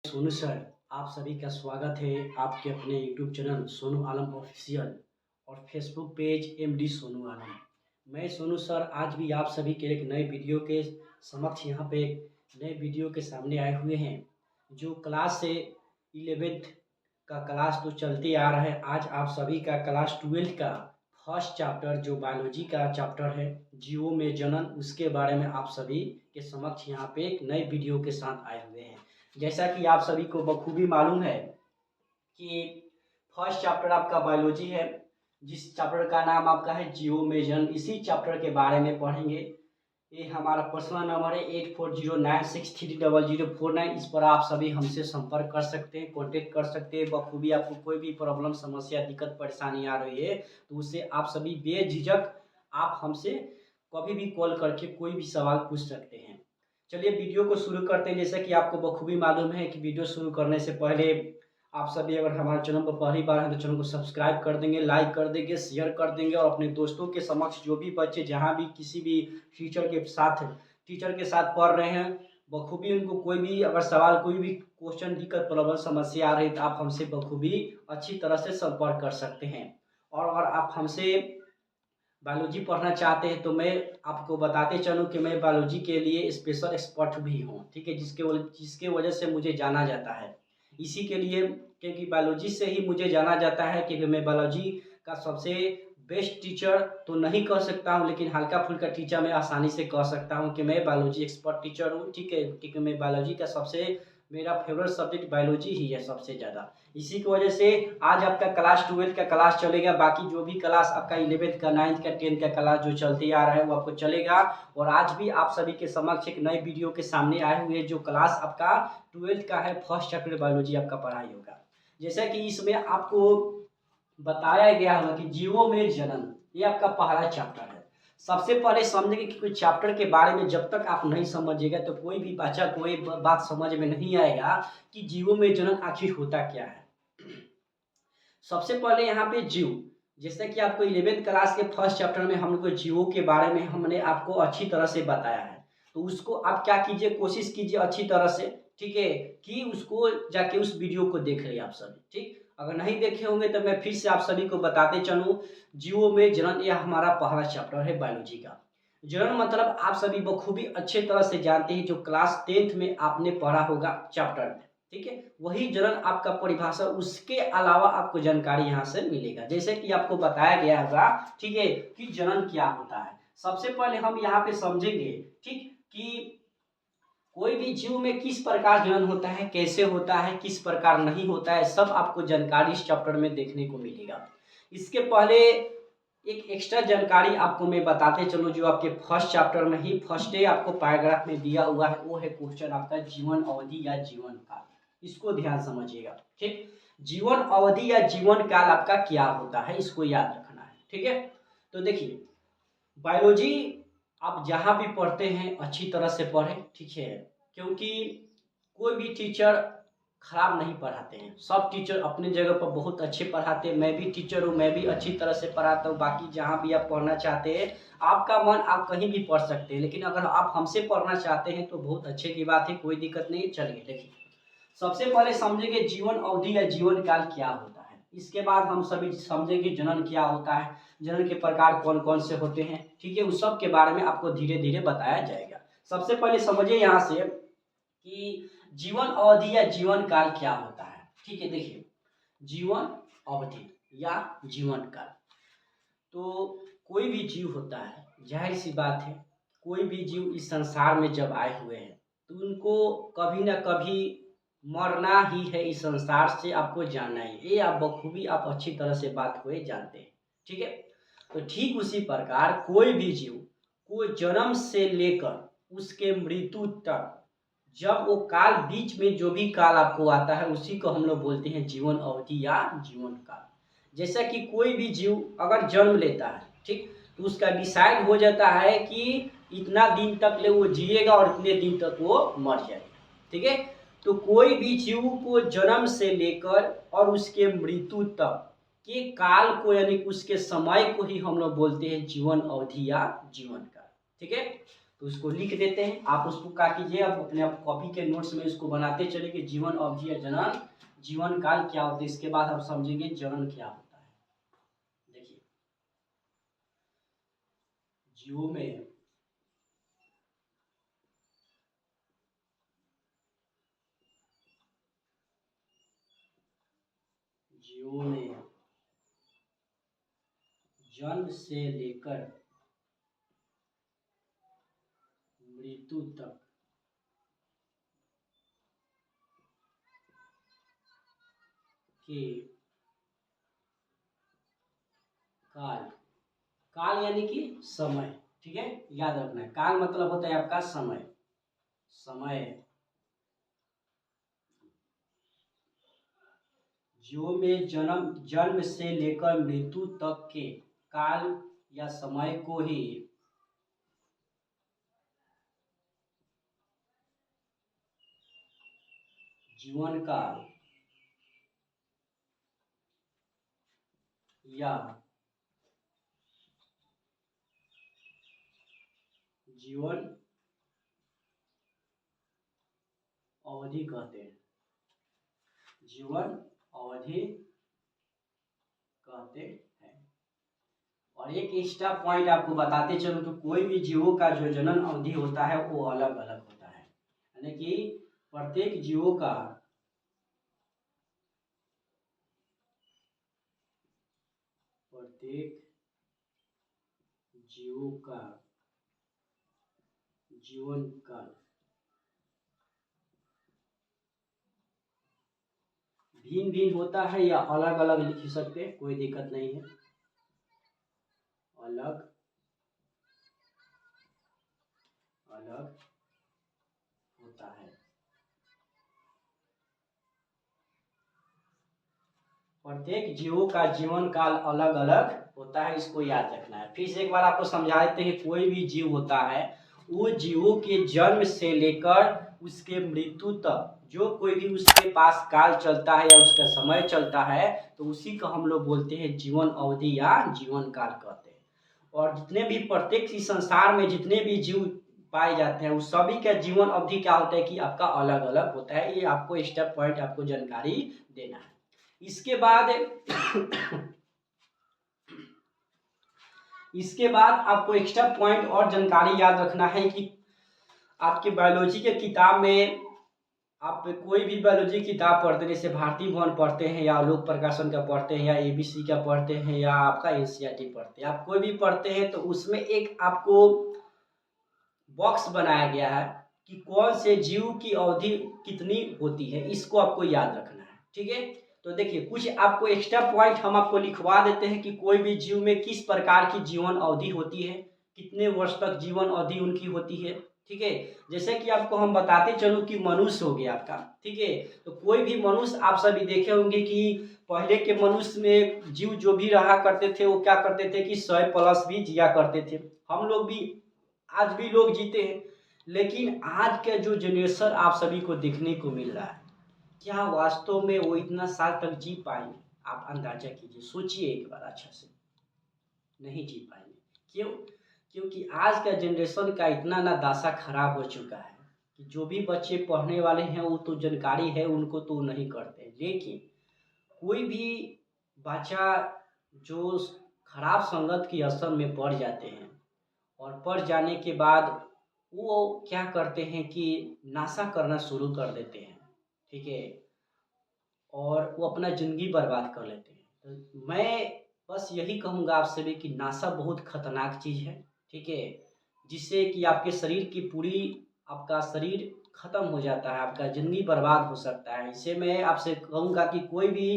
Sonu sir, आप सभी का स्वागत है आपके अपने यूट्यूब चैनल सोनू आलम ऑफिशियल और फेसबुक पेज एमडी सोनू आलम। मैं सोनू सर आज भी आप सभी के एक नए वीडियो के समक्ष यहाँ पे एक नए वीडियो के सामने आए हुए हैं। जो क्लास से 11th का क्लास तो चलते आ रहा है, आज आप सभी का क्लास 12th का फर्स्ट चैप्टर जो बायोलॉजी का चैप्टर है जीवों में जनन, उसके बारे में आप सभी के समक्ष यहाँ पे एक नए वीडियो के साथ आए हुए हैं। जैसा कि आप सभी को बखूबी मालूम है कि फर्स्ट चैप्टर आपका बायोलॉजी है, जिस चैप्टर का नाम आपका है जीवो में जनन। इसी चैप्टर के बारे में पढ़ेंगे। ये हमारा पर्सनल नंबर है 8409630049। इस पर आप सभी हमसे संपर्क कर सकते हैं, कॉन्टेक्ट कर सकते हैं। बखूबी आपको कोई भी प्रॉब्लम, समस्या, दिक्कत, परेशानी आ रही है तो उससे आप सभी बेझिझक आप हमसे कभी भी कॉल करके कोई भी सवाल पूछ सकते हैं। चलिए वीडियो को शुरू करते हैं। जैसा कि आपको बखूबी मालूम है कि वीडियो शुरू करने से पहले आप सभी अगर हमारे चैनल पर पहली बार हैं तो चैनल को सब्सक्राइब कर देंगे, लाइक कर देंगे, शेयर कर देंगे और अपने दोस्तों के समक्ष जो भी बच्चे जहां भी किसी भी टीचर के साथ पढ़ रहे हैं बखूबी उनको कोई भी अगर सवाल, कोई भी क्वेश्चन, दिक्कत, प्रॉब्लम, समस्या आ रही है तो आप हमसे बखूबी अच्छी तरह से संपर्क कर सकते हैं। और अगर आप हमसे बायोलॉजी पढ़ना चाहते हैं तो मैं आपको बताते चलूँ कि मैं बायोलॉजी के लिए स्पेशल एक्सपर्ट भी हूँ, ठीक है, जिसके वजह से मुझे जाना जाता है। इसी के लिए क्योंकि बायोलॉजी से ही मुझे जाना जाता है कि मैं बायोलॉजी का सबसे बेस्ट टीचर तो नहीं कह सकता हूँ, लेकिन हल्का फुल्का टीचर मैं आसानी से कह सकता हूँ कि मैं बायोलॉजी एक्सपर्ट टीचर हूँ, ठीक है, क्योंकि मैं बायोलॉजी का मेरा फेवरेट सब्जेक्ट बायोलॉजी ही है सबसे ज़्यादा। इसी की वजह से आज आपका क्लास 12th का क्लास चलेगा। बाकी जो भी क्लास आपका 11th का, 9th का, 10th का क्लास जो चलते आ रहा है वो आपको चलेगा। और आज भी आप सभी के समक्ष एक नई वीडियो के सामने आए हुए जो क्लास आपका 12th का है, फर्स्ट चैप्टर बायोलॉजी आपका पढ़ाई होगा। जैसा कि इसमें आपको बताया गया होगा कि जीवों में जनन, ये आपका पहला चैप्टर है। सबसे पहले समझेंगे कि कोई चैप्टर के बारे में जब तक आप नहीं समझिएगा तो कोई भी बच्चा कोई बात समझ में नहीं आएगा कि जीवों में जनन आखिर होता क्या है। सबसे पहले यहाँ पे जीव, जैसे कि आपको 11th क्लास के फर्स्ट चैप्टर में हम लोग जीवों के बारे में हमने आपको अच्छी तरह से बताया है, तो उसको आप क्या कीजिए, कोशिश कीजिए अच्छी तरह से, ठीक है, कि उसको जाके उस वीडियो को देख लिया आप सभी, ठीक। अगर नहीं देखे होंगे तो मैं फिर से आप सभी को बताते चलूँ। जीवों में जनन यह हमारा पहला चैप्टर है बायोलॉजी का। जनन मतलब आप सभी बखूबी अच्छे तरह से जानते हैं, जो क्लास 10th में आपने पढ़ा होगा चैप्टर में, ठीक है, वही जनन आपका परिभाषा। उसके अलावा आपको जानकारी यहाँ से मिलेगा, जैसे कि आपको बताया गया होगा, ठीक है, कि जनन क्या होता है। सबसे पहले हम यहाँ पे समझेंगे, ठीक, कि कोई भी जीव में किस प्रकार जनन होता है, कैसे होता है, किस प्रकार नहीं होता है, सब आपको जानकारी इस चैप्टर में देखने को मिलेगा। इसके पहले एक एक्स्ट्रा जानकारी आपको मैं बताते चलूँ, जो आपके फर्स्ट चैप्टर में ही फर्स्ट डे आपको पैराग्राफ में दिया हुआ है, वो है क्वेश्चन आपका जीवन अवधि या जीवन काल। इसको ध्यान समझिएगा, ठीक। जीवन अवधि या जीवन काल आपका क्या होता है, इसको याद रखना है, ठीक है। तो देखिए, बायोलॉजी आप जहाँ भी पढ़ते हैं अच्छी तरह से पढ़ें, ठीक है, क्योंकि कोई भी टीचर खराब नहीं पढ़ाते हैं। सब टीचर अपनी जगह पर बहुत अच्छे पढ़ाते हैं। मैं भी टीचर हूँ, मैं भी अच्छी तरह से पढ़ाता हूँ। बाकी जहाँ भी आप पढ़ना चाहते हैं, आपका मन, आप कहीं भी पढ़ सकते हैं, लेकिन अगर आप हमसे पढ़ना चाहते हैं तो बहुत अच्छे की बात है, कोई दिक्कत नहीं। चलिए देखिए, सबसे पहले समझेंगे जीवन अवधि या जीवन काल क्या होता है। इसके बाद हम सभी समझेंगे जनन क्या होता है, जनन के प्रकार कौन कौन से होते हैं, ठीक है, उस सब के बारे में आपको धीरे धीरे बताया जाएगा। सबसे पहले समझिए यहाँ से कि जीवन अवधि या जीवन काल क्या होता है, ठीक है। देखिए, जीवन अवधि या जीवन काल, तो कोई भी जीव होता है, जाहिर सी बात है, कोई भी जीव इस संसार में जब आए हुए हैं तो उनको कभी ना कभी मरना ही है। इस संसार से आपको जानना है, ये आप बखूबी आप अच्छी तरह से बात को जानते हैं, ठीक है। तो ठीक उसी प्रकार कोई भी जीव को जन्म से लेकर उसके मृत्यु तक, जब वो काल बीच में जो भी काल आपको आता है उसी को हम लोग बोलते हैं जीवन अवधि या जीवन काल। जैसा कि कोई भी जीव अगर जन्म लेता है, ठीक, तो उसका डिसाइड हो जाता है कि इतना दिन तक ले वो जिएगा और इतने दिन तक वो मर जाएगा, ठीक है। तो कोई भी जीव को जन्म से लेकर और उसके मृत्यु तक के काल को, यानी उसके समय को ही हम लोग बोलते हैं जीवन अवधि या जीवन काल, ठीक है। तो उसको लिख देते हैं, आप उसको क्या कीजिए, अब अपने आप कॉपी के नोट्स में इसको बनाते चले कि जीवन अवधि या जनन जीवन काल क्या होता है। इसके बाद आप समझेंगे जनन क्या होता है। देखिए जीवों में जन्म से लेकर मृत्यु तक के काल, काल यानी कि समय, ठीक है, याद रखना है। काल मतलब होता है आपका समय, समय जीवों में जन्म से लेकर मृत्यु तक के काल या समय को ही जीवन काल या जीवन अवधि कहते हैं, जीवन अवधि कहते हैं। और एक एक्स्ट्रा पॉइंट आपको बताते चलो तो कोई भी जीवों का जो जनन अवधि होता है वो अलग अलग होता है, यानी कि प्रत्येक जीवों का जीवन काल भिन्न भिन्न होता है या अलग अलग लिख सकते हैं, कोई दिक्कत नहीं है, अलग अलग होता है। प्रत्येक जीवों का जीवन काल अलग अलग होता है, इसको याद रखना है। फिर से एक बार आपको समझा देते हैं, कोई भी जीव होता है वो जीवों के जन्म से लेकर उसके मृत्यु तक जो कोई भी उसके पास काल चलता है या उसका समय चलता है तो उसी को हम लोग बोलते हैं जीवन अवधि या जीवन काल कहते हैं। और जितने भी प्रत्येक इस संसार में जितने भी जीव पाए जाते हैं उस सभी का जीवन अवधि क्या होता है कि आपका अलग अलग होता है। ये आपको स्टेप पॉइंट आपको जानकारी देना है। इसके बाद आपको एक्स्ट्रा पॉइंट और जानकारी याद रखना है कि आपके बायोलॉजी के किताब में आप कोई भी बायोलॉजी किताब पढ़ते हैं, जैसे भारतीय भवन पढ़ते हैं या लोक प्रकाशन का पढ़ते हैं या एबीसी का पढ़ते हैं या आपका एनसीईआरटी पढ़ते हैं, आप कोई भी पढ़ते हैं तो उसमें एक आपको बॉक्स बनाया गया है कि कौन से जीव की अवधि कितनी होती है, इसको आपको याद रखना है, ठीक है। तो देखिए कुछ आपको एक्स्ट्रा पॉइंट हम आपको लिखवा देते हैं कि कोई भी जीव में किस प्रकार की जीवन अवधि होती है, कितने वर्ष तक जीवन अवधि उनकी होती है, ठीक है। जैसे कि आपको हम बताते चलूं कि मनुष्य हो गया आपका, ठीक है। तो कोई भी मनुष्य आप सभी देखे होंगे कि पहले के मनुष्य में जीव जो भी रहा करते थे वो क्या करते थे कि 100+ भी जिया करते थे। हम लोग भी आज भी लोग जीते हैं, लेकिन आज का जो जनरेशन आप सभी को देखने को मिल रहा है, क्या वास्तव में वो इतना साल तक जी पाएंगे? आप अंदाजा कीजिए, सोचिए एक बार अच्छा से, नहीं जी पाएंगे। क्यों? क्योंकि आज का जनरेशन का इतना ना दासा खराब हो चुका है कि जो भी बच्चे पढ़ने वाले हैं वो तो जानकारी है उनको तो नहीं करते, लेकिन कोई भी बच्चा जो खराब संगत की असर में पड़ जाते हैं और पढ़ जाने के बाद वो क्या करते हैं कि नाशा करना शुरू कर देते हैं, ठीक है, और वो अपना ज़िंदगी बर्बाद कर लेते हैं। तो मैं बस यही कहूँगा आपसे भी कि नाशा बहुत खतरनाक चीज़ है, ठीक है, जिससे कि आपके शरीर की पूरी आपका शरीर खत्म हो जाता है, आपका ज़िंदगी बर्बाद हो सकता है। इससे मैं आपसे कहूँगा कि कोई भी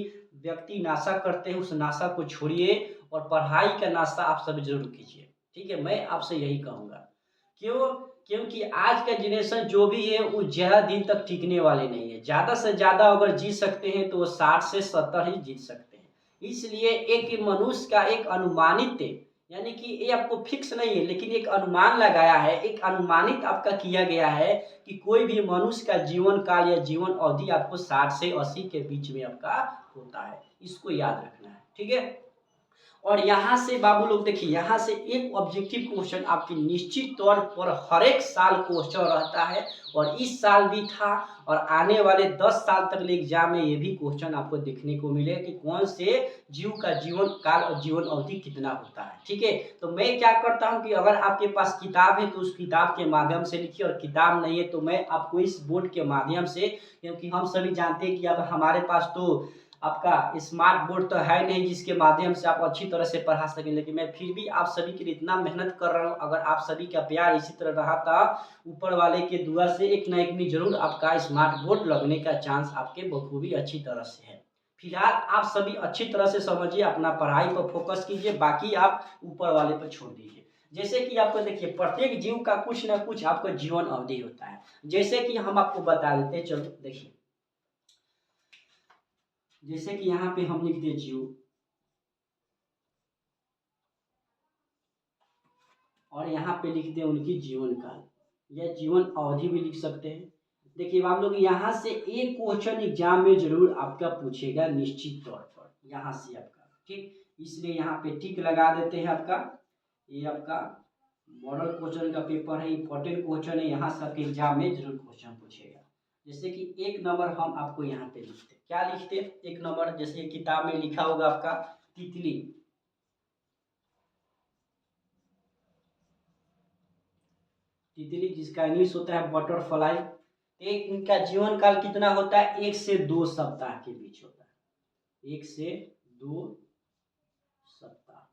व्यक्ति नाशा करते हैं उस नाशा को छोड़िए और पढ़ाई का नाशा आप सब जरूर कीजिए, ठीक है, मैं आपसे यही कहूँगा। क्यों? क्योंकि आज का जनरेशन जो भी है वो ज़्यादा दिन तक टिकने वाले नहीं है। ज़्यादा से ज़्यादा अगर जी सकते हैं तो वो 60 से 70 ही जीत सकते हैं। इसलिए एक मनुष्य का एक अनुमानित, यानी कि ये आपको फिक्स नहीं है लेकिन एक अनुमान लगाया है, एक अनुमानित आपका किया गया है कि कोई भी मनुष्य का जीवन काल या जीवन अवधि आपको 60 से 80 के बीच में आपका होता है। इसको याद रखना है, ठीक है। और यहाँ से बाबू लोग देखिए, यहाँ से एक ऑब्जेक्टिव क्वेश्चन आपके निश्चित तौर पर हर एक साल क्वेश्चन रहता है, और इस साल भी था, और आने वाले 10 साल तक के एग्जाम में ये भी क्वेश्चन आपको देखने को मिले कि कौन से जीव का जीवन काल और जीवन अवधि कितना होता है। ठीक है, तो मैं क्या करता हूँ कि अगर आपके पास किताब है तो उस किताब के माध्यम से लिखिए, और किताब नहीं है तो मैं आपको इस बोर्ड के माध्यम से, क्योंकि हम सभी जानते हैं कि अब हमारे पास तो आपका स्मार्ट बोर्ड तो है नहीं जिसके माध्यम से आप अच्छी तरह से पढ़ा सकें, लेकिन मैं फिर भी आप सभी के लिए इतना मेहनत कर रहा हूँ। अगर आप सभी का प्यार इसी तरह रहा था, ऊपर वाले के दुआ से एक ना एक दिन जरूर आपका स्मार्ट बोर्ड लगने का चांस आपके बखूबी अच्छी तरह से है। फिलहाल आप सभी अच्छी तरह से समझिए, अपना पढ़ाई पर फोकस कीजिए, बाकी आप ऊपर वाले पर छोड़ दीजिए। जैसे कि आपको देखिए, प्रत्येक जीव का कुछ ना कुछ आपका जीवन अवधि होता है। जैसे कि हम आपको बता देते हैं, चलो देखिए, जैसे कि यहाँ पे हम लिखते जीव, और यहाँ पे लिखते हैं उनकी जीवन काल या जीवन अवधि भी लिख सकते हैं। देखिए आप लोग, यहाँ से एक क्वेश्चन एग्जाम में जरूर आपका पूछेगा निश्चित तौर पर, यहाँ से आपका, ठीक, इसलिए यहाँ पे टिक लगा देते हैं आपका। ये आपका मॉडल क्वेश्चन का पेपर है, इंपॉर्टेंट क्वेश्चन है, यहाँ से आपके एग्जाम में जरूर क्वेश्चन पूछेगा। जैसे कि एक नंबर हम आपको यहाँ पे लिखते, क्या लिखते, एक नंबर, जैसे किताब में लिखा होगा आपका तितली। तितली जिसका इंग्लिश होता है बटरफ्लाई। एक इनका जीवन काल कितना होता है, 1 से 2 सप्ताह के बीच होता है, 1 से 2 सप्ताह,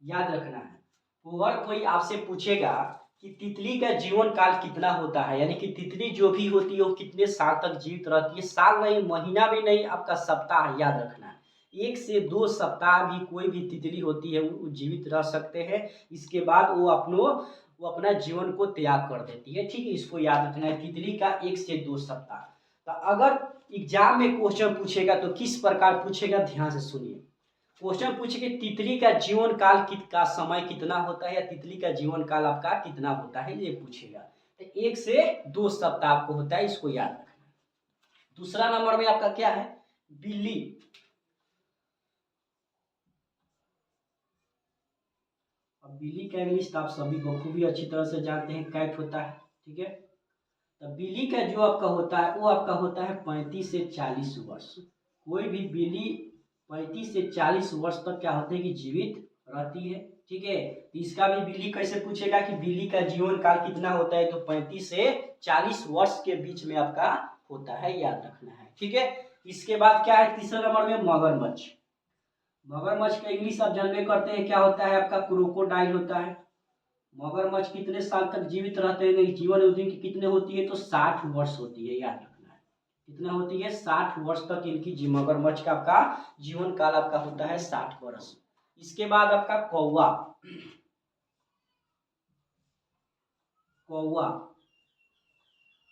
याद रखना है। अगर कोई आपसे पूछेगा कि तितली का जीवन काल कितना होता है, यानी कि तितली जो भी होती है वो कितने साल तक जीवित रहती है, साल नहीं, महीना भी नहीं, आपका सप्ताह याद रखना है। 1 से 2 सप्ताह भी कोई भी तितली होती है वो जीवित रह सकते हैं, इसके बाद वो अपना जीवन को त्याग कर देती है। ठीक है, इसको याद रखना है, तितली का 1 से 2 सप्ताह। तो अगर एग्जाम में क्वेश्चन पूछेगा तो किस प्रकार पूछेगा, ध्यान से सुनिए। क्वेश्चन पूछे कि तितली का जीवन काल का समय कितना होता है, या तितली का जीवन काल आपका कितना होता है, ये पूछेगा। तो 1 से 2 सप्ताह आपको होता है, इसको याद रखना। दूसरा नंबर में आपका क्या है, बिल्ली। अब बिल्ली का इंग्लिश तो आप सभी बखूबी अच्छी तरह से जानते हैं, कैट होता है। ठीक है, तो बिल्ली का जो आपका होता है वो आपका होता है 35 से 40 वर्ष। कोई भी बिल्ली 35 से 40 वर्ष तक क्या होते हैं कि जीवित रहती है। ठीक है, तो इसका भी बिल्ली कैसे पूछेगा कि बिल्ली का जीवन काल कितना होता है, तो 35 से 40 वर्ष के बीच में आपका होता है, याद रखना है। ठीक है, इसके बाद क्या है, तीसरे नंबर में मगरमच्छ। मगरमच्छ का इंग्लिश आप जानते करते हैं, क्या होता है आपका, क्रोकोडाइल होता है। मगरमच्छ कितने साल तक जीवित रहते हैं, जीवन अवधि कितने होती है, तो 60 वर्ष होती है, याद रखना है। कितना होती है, 60 वर्ष तक इनकी मगरमच्छ का आपका जीवन काल आपका होता है 60 वर्ष। इसके बाद आपका कौवा। कौवा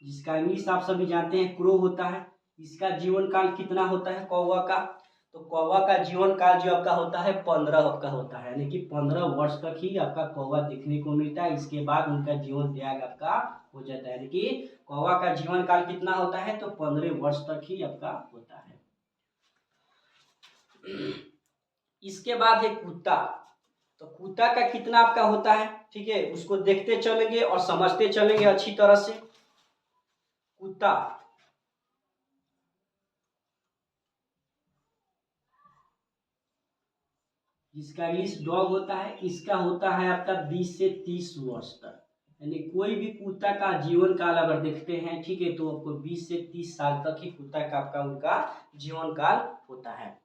जिसका इंग्लिश आप सभी जानते हैं क्रो होता है, इसका जीवन काल कितना होता है कौवा का, तो कौवा का जीवन काल जो आपका होता है 15 आपका होता है, यानी कि 15 वर्ष तक ही आपका कौवा देखने को मिलता है, इसके बाद उनका जीवन त्याग आपका हो जाता है। यानी कि कौवा का जीवन काल कितना होता है, तो 15 वर्ष तक ही आपका होता है। इसके बाद है कुत्ता। तो कुत्ता का कितना आपका होता है, ठीक है, उसको देखते चलेंगे और समझते चलेंगे अच्छी तरह से। कुत्ता जिसका इंग्लिश डॉग होता है, इसका होता है आपका 20 से 30 वर्ष तक। यानी कोई भी कुत्ता का जीवन काल अगर देखते हैं, ठीक है, तो आपको 20 से 30 साल तक ही कुत्ता का आपका उनका जीवन काल होता है।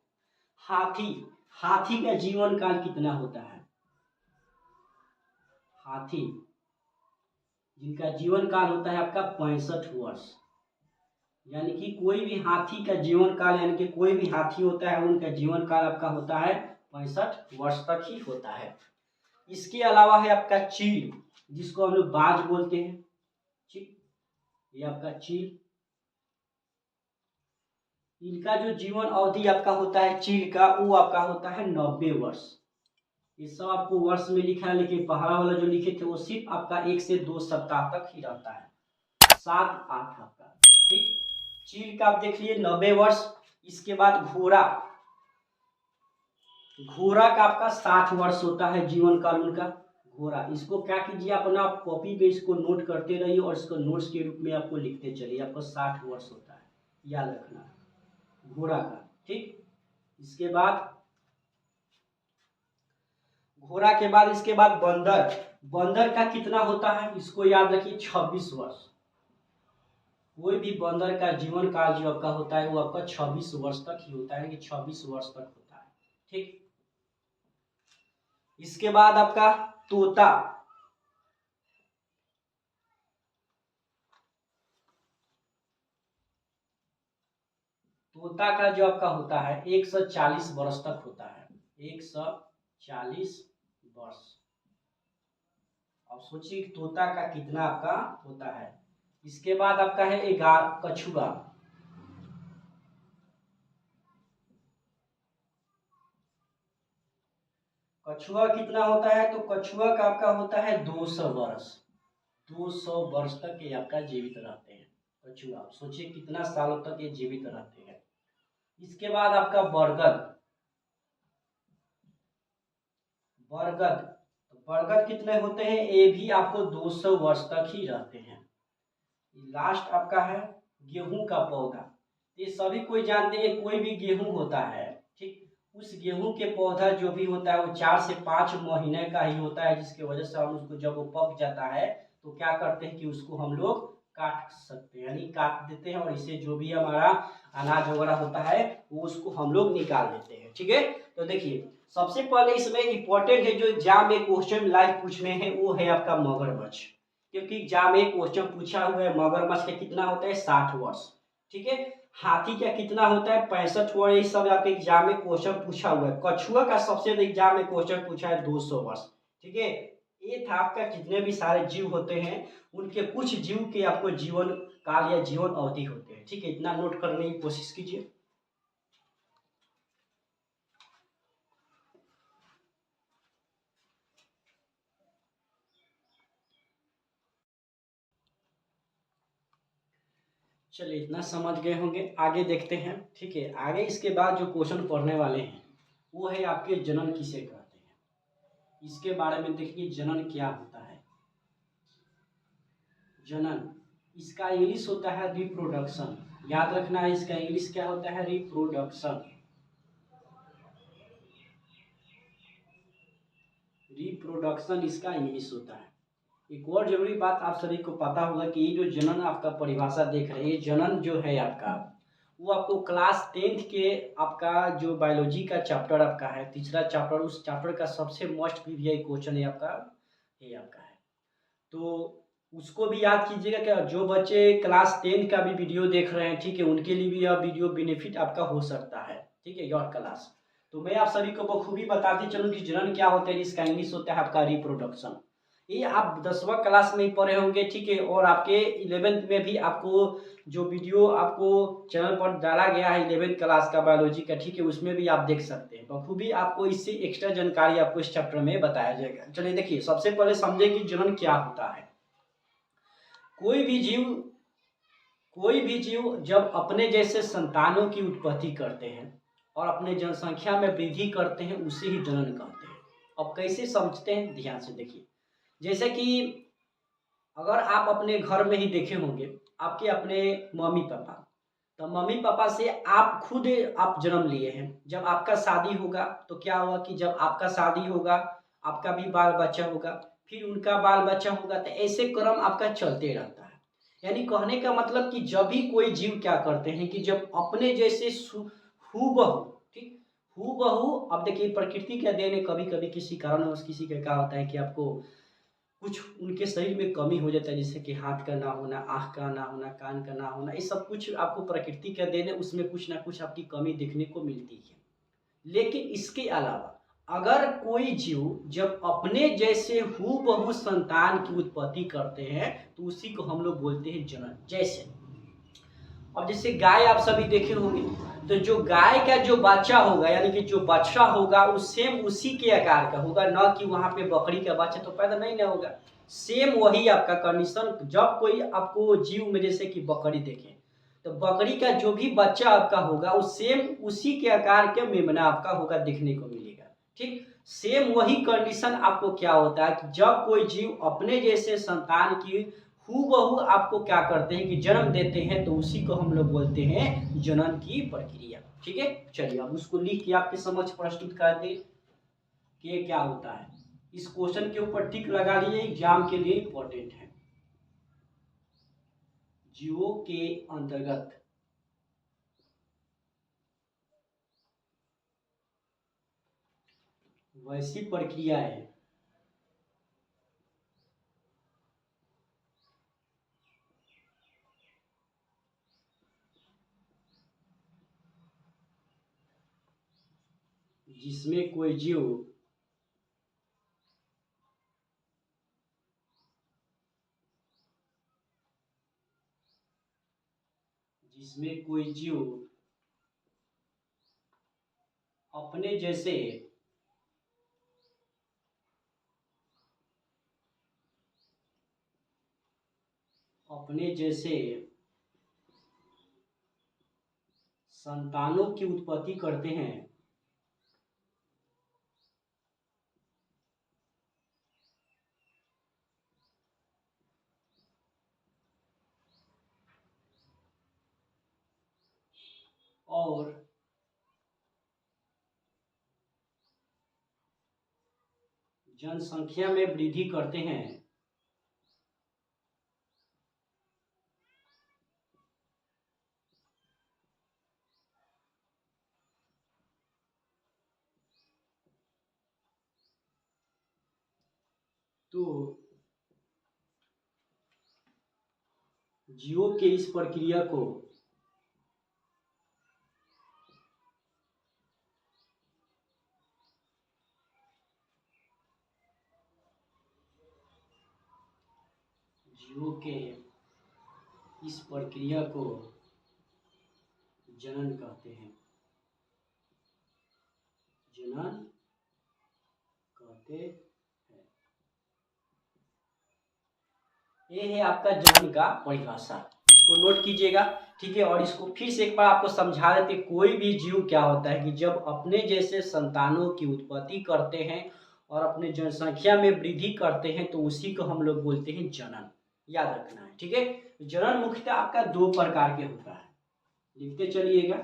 हाथी, हाथी का जीवन काल कितना होता है, हाथी जिनका जीवन काल होता है आपका 65 वर्ष। यानी कि कोई भी हाथी का जीवन काल, यानी कि कोई भी हाथी होता है उनका जीवन काल आपका होता है 65 वर्ष तक ही होता है। इसके अलावा है आपका चील, जिसको हम लोग बाज बोलते हैं। ठीक, ये आपका चील, इनका जो जीवन अवधि आपका होता है चील का, वो आपका होता है 90 वर्ष। ये सब आपको वर्ष में लिखा है, लेकिन पहला वाला जो लिखे थे वो सिर्फ आपका 1 से 2 सप्ताह तक ही रहता है, 7-8 आपका। ठीक, चील का आप देख लिए 90 वर्ष। इसके बाद घोड़ा, घोड़ा का आपका 60 वर्ष होता है जीवन काल उनका। घोड़ा, इसको क्या कीजिए, अपना कॉपी पे इसको नोट करते रहिए और इसको नोट्स के रूप में आपको लिखते चलिए। आपको 60 वर्ष होता है, याद रखना, घोड़ा का। ठीक, इसके बाद घोड़ा के बाद इसके बाद बंदर। बंदर का कितना होता है, इसको याद रखिए, 26 वर्ष। कोई भी बंदर का जीवन काल जो आपका होता है वो आपका 26 वर्ष तक ही होता है, कि 26 वर्ष तक होता है। ठीक, इसके बाद आपका तोता। तोता का जो आपका होता है 140 वर्ष तक होता है, 140 वर्ष। अब सोचिए तोता का कितना आपका होता है। इसके बाद आपका है कछुआ। कछुआ कितना होता है, तो कछुआ का आपका होता है 200 वर्ष। 200 वर्ष तक ये आपका जीवित रहते हैं कछुआ। सोचिए कितना सालों तक ये जीवित रहते हैं। इसके बाद आपका बरगद। बरगद, तो बरगद कितने होते हैं, ये भी आपको 200 वर्ष तक ही रहते हैं। लास्ट आपका है गेहूं का पौधा। ये सभी कोई जानते हैं, कोई भी गेहूं होता है, ठीक, उस गेहूं के पौधा जो भी होता है वो 4 से 5 महीने का ही होता है, जिसकी वजह से हम उसको जब वो पक जाता है तो क्या करते हैं कि उसको हम लोग काट सकते हैं, यानी काट देते हैं, और इसे जो भी हमारा अनाज वगैरह होता है वो उसको हम लोग निकाल देते हैं। ठीक है, तो देखिए सबसे पहले इसमें इंपॉर्टेंट है जो एग्जाम में क्वेश्चन लाइव पूछने हैं, वो है आपका मगरमच्छ। क्योंकि एग्जाम में क्वेश्चन पूछा हुआ है मगरमच्छ का कितना होता है, 60 वर्ष। ठीक है, हाथी का कितना होता है, 65 वर्ष। ये सब आपके एग्जाम में क्वेश्चन पूछा हुआ है। कछुआ का सबसे ज्यादा एग्जाम में क्वेश्चन पूछा है 200 वर्ष। ठीक है, ये था आपका जितने भी सारे जीव होते हैं उनके कुछ जीव के आपको जीवन काल या जीवन अवधि होते हैं। ठीक है, इतना नोट करने की कोशिश कीजिए। चलिए इतना समझ गए होंगे, आगे देखते हैं। ठीक है, आगे इसके बाद जो क्वेश्चन पढ़ने वाले हैं वो है आपके जनन किसे कहते हैं। इसके बारे में देखिए जनन क्या होता है। जनन, इसका इंग्लिश होता है रिप्रोडक्शन। याद रखना है, इसका इंग्लिश क्या होता है, रिप्रोडक्शन। रिप्रोडक्शन इसका इंग्लिश होता है। एक और जरूरी बात आप सभी को पता होगा कि ये जो जनन आपका परिभाषा देख रहे हैं, ये जनन जो है आपका वो आपको क्लास 10th के आपका जो बायोलॉजी का चैप्टर आपका है, तीसरा चैप्टर, उस चैप्टर का सबसे मोस्ट प्रीवियस क्वेश्चन है आपका, ये आपका है। तो उसको भी याद कीजिएगा। क्या जो बच्चे क्लास 10 का भी वीडियो देख रहे हैं, ठीक है, उनके लिए भी यह वीडियो बेनिफिट आपका हो सकता है। ठीक है, योर क्लास। तो मैं आप सभी को बखूबी बताते चलूँ कि जनन क्या होता है, इसका इंग्लिश होता है आपका रिप्रोडक्शन। ये आप 10वां क्लास में ही पढ़े होंगे। ठीक है, और आपके 11th में भी आपको जो वीडियो आपको चैनल पर डाला गया है 11th क्लास का बायोलॉजी का, ठीक है, उसमें भी आप देख सकते हैं। बखूबी आपको इससे एक्स्ट्रा जानकारी आपको इस चैप्टर में बताया जाएगा। चलिए देखिए, सबसे पहले समझे कि जनन क्या होता है। कोई भी जीव जब अपने जैसे संतानों की उत्पत्ति करते हैं और अपने जनसंख्या में वृद्धि करते हैं, उसे ही जनन कहते हैं। अब कैसे समझते हैं, ध्यान से देखिए। जैसे कि अगर आप अपने घर में ही देखे होंगे, आपके अपने मम्मी पापा, तो मम्मी पापा से आप खुद आप जन्म लिए हैं। जब आपका शादी होगा तो क्या होगा कि जब आपका शादी होगा आपका भी बाल बच्चा होगा, फिर उनका बाल बच्चा होगा, तो ऐसे क्रम आपका चलते रहता है। यानी कहने का मतलब कि जब भी कोई जीव क्या करते हैं कि जब अपने जैसे हूबहू, ठीक, हूबहू। अब देखिए प्रकृति का देन है, कभी कभी किसी कारणवश किसी का क्या होता है कि आपको कुछ उनके शरीर में कमी हो जाता है, जैसे कि हाथ का ना होना, आँख का ना होना, कान का ना होना, ये सब कुछ आपको प्रकृति का देन है, उसमें कुछ ना कुछ आपकी कमी देखने को मिलती है। लेकिन इसके अलावा अगर कोई जीव जब अपने जैसे हूबहू संतान की उत्पत्ति करते हैं तो उसी को हम लोग बोलते हैं जनन। जैसे अब जैसे गाय आप सभी देखे होंगे, तो जो गाय का जो बच्चा होगा, यानी कि जो बछड़ा होगा, वो सेम उसी के आकार का होगा, न कि वहां पे बकरी का बच्चा तो पैदा नहीं ना होगा। सेम वही आपका कंडीशन। जब कोई आपको जीव में जैसे कि बकरी देखें, तो बकरी का जो भी बच्चा आपका होगा वो सेम उसी के आकार के मेमना आपका होगा, देखने को मिलेगा। ठीक, सेम वही कंडीशन आपको क्या होता है कि जब कोई जीव अपने जैसे संतान की हूबहू आपको क्या करते हैं कि जन्म देते हैं, तो उसी को हम लोग बोलते हैं जनन की प्रक्रिया। ठीक है, चलिए अब उसको लिख के आपके समक्ष प्रस्तुत कर दे कि क्या होता है। इस क्वेश्चन के ऊपर टिक लगा लीजिए, एग्जाम के लिए इंपॉर्टेंट है। जीवों के अंतर्गत वैसी प्रक्रिया है जिसमें कोई जीव जिसमें कोई जीव अपने जैसे अपने जैसे संतानों की उत्पत्ति करते हैं, और जनसंख्या में वृद्धि करते हैं, तो जीवों के इस प्रक्रिया को जीवों के इस प्रक्रिया को जनन कहते हैं, जनन कहते हैं। ये है आपका जनन का परिभाषा, इसको नोट कीजिएगा। ठीक है, और इसको फिर से एक बार आपको समझा देते। कोई भी जीव क्या होता है कि जब अपने जैसे संतानों की उत्पत्ति करते हैं और अपने जनसंख्या में वृद्धि करते हैं, तो उसी को हम लोग बोलते हैं जनन। याद रखना है। ठीक है, जनन मुख्यतः आपका दो प्रकार के होता है, लिखते चलिएगा।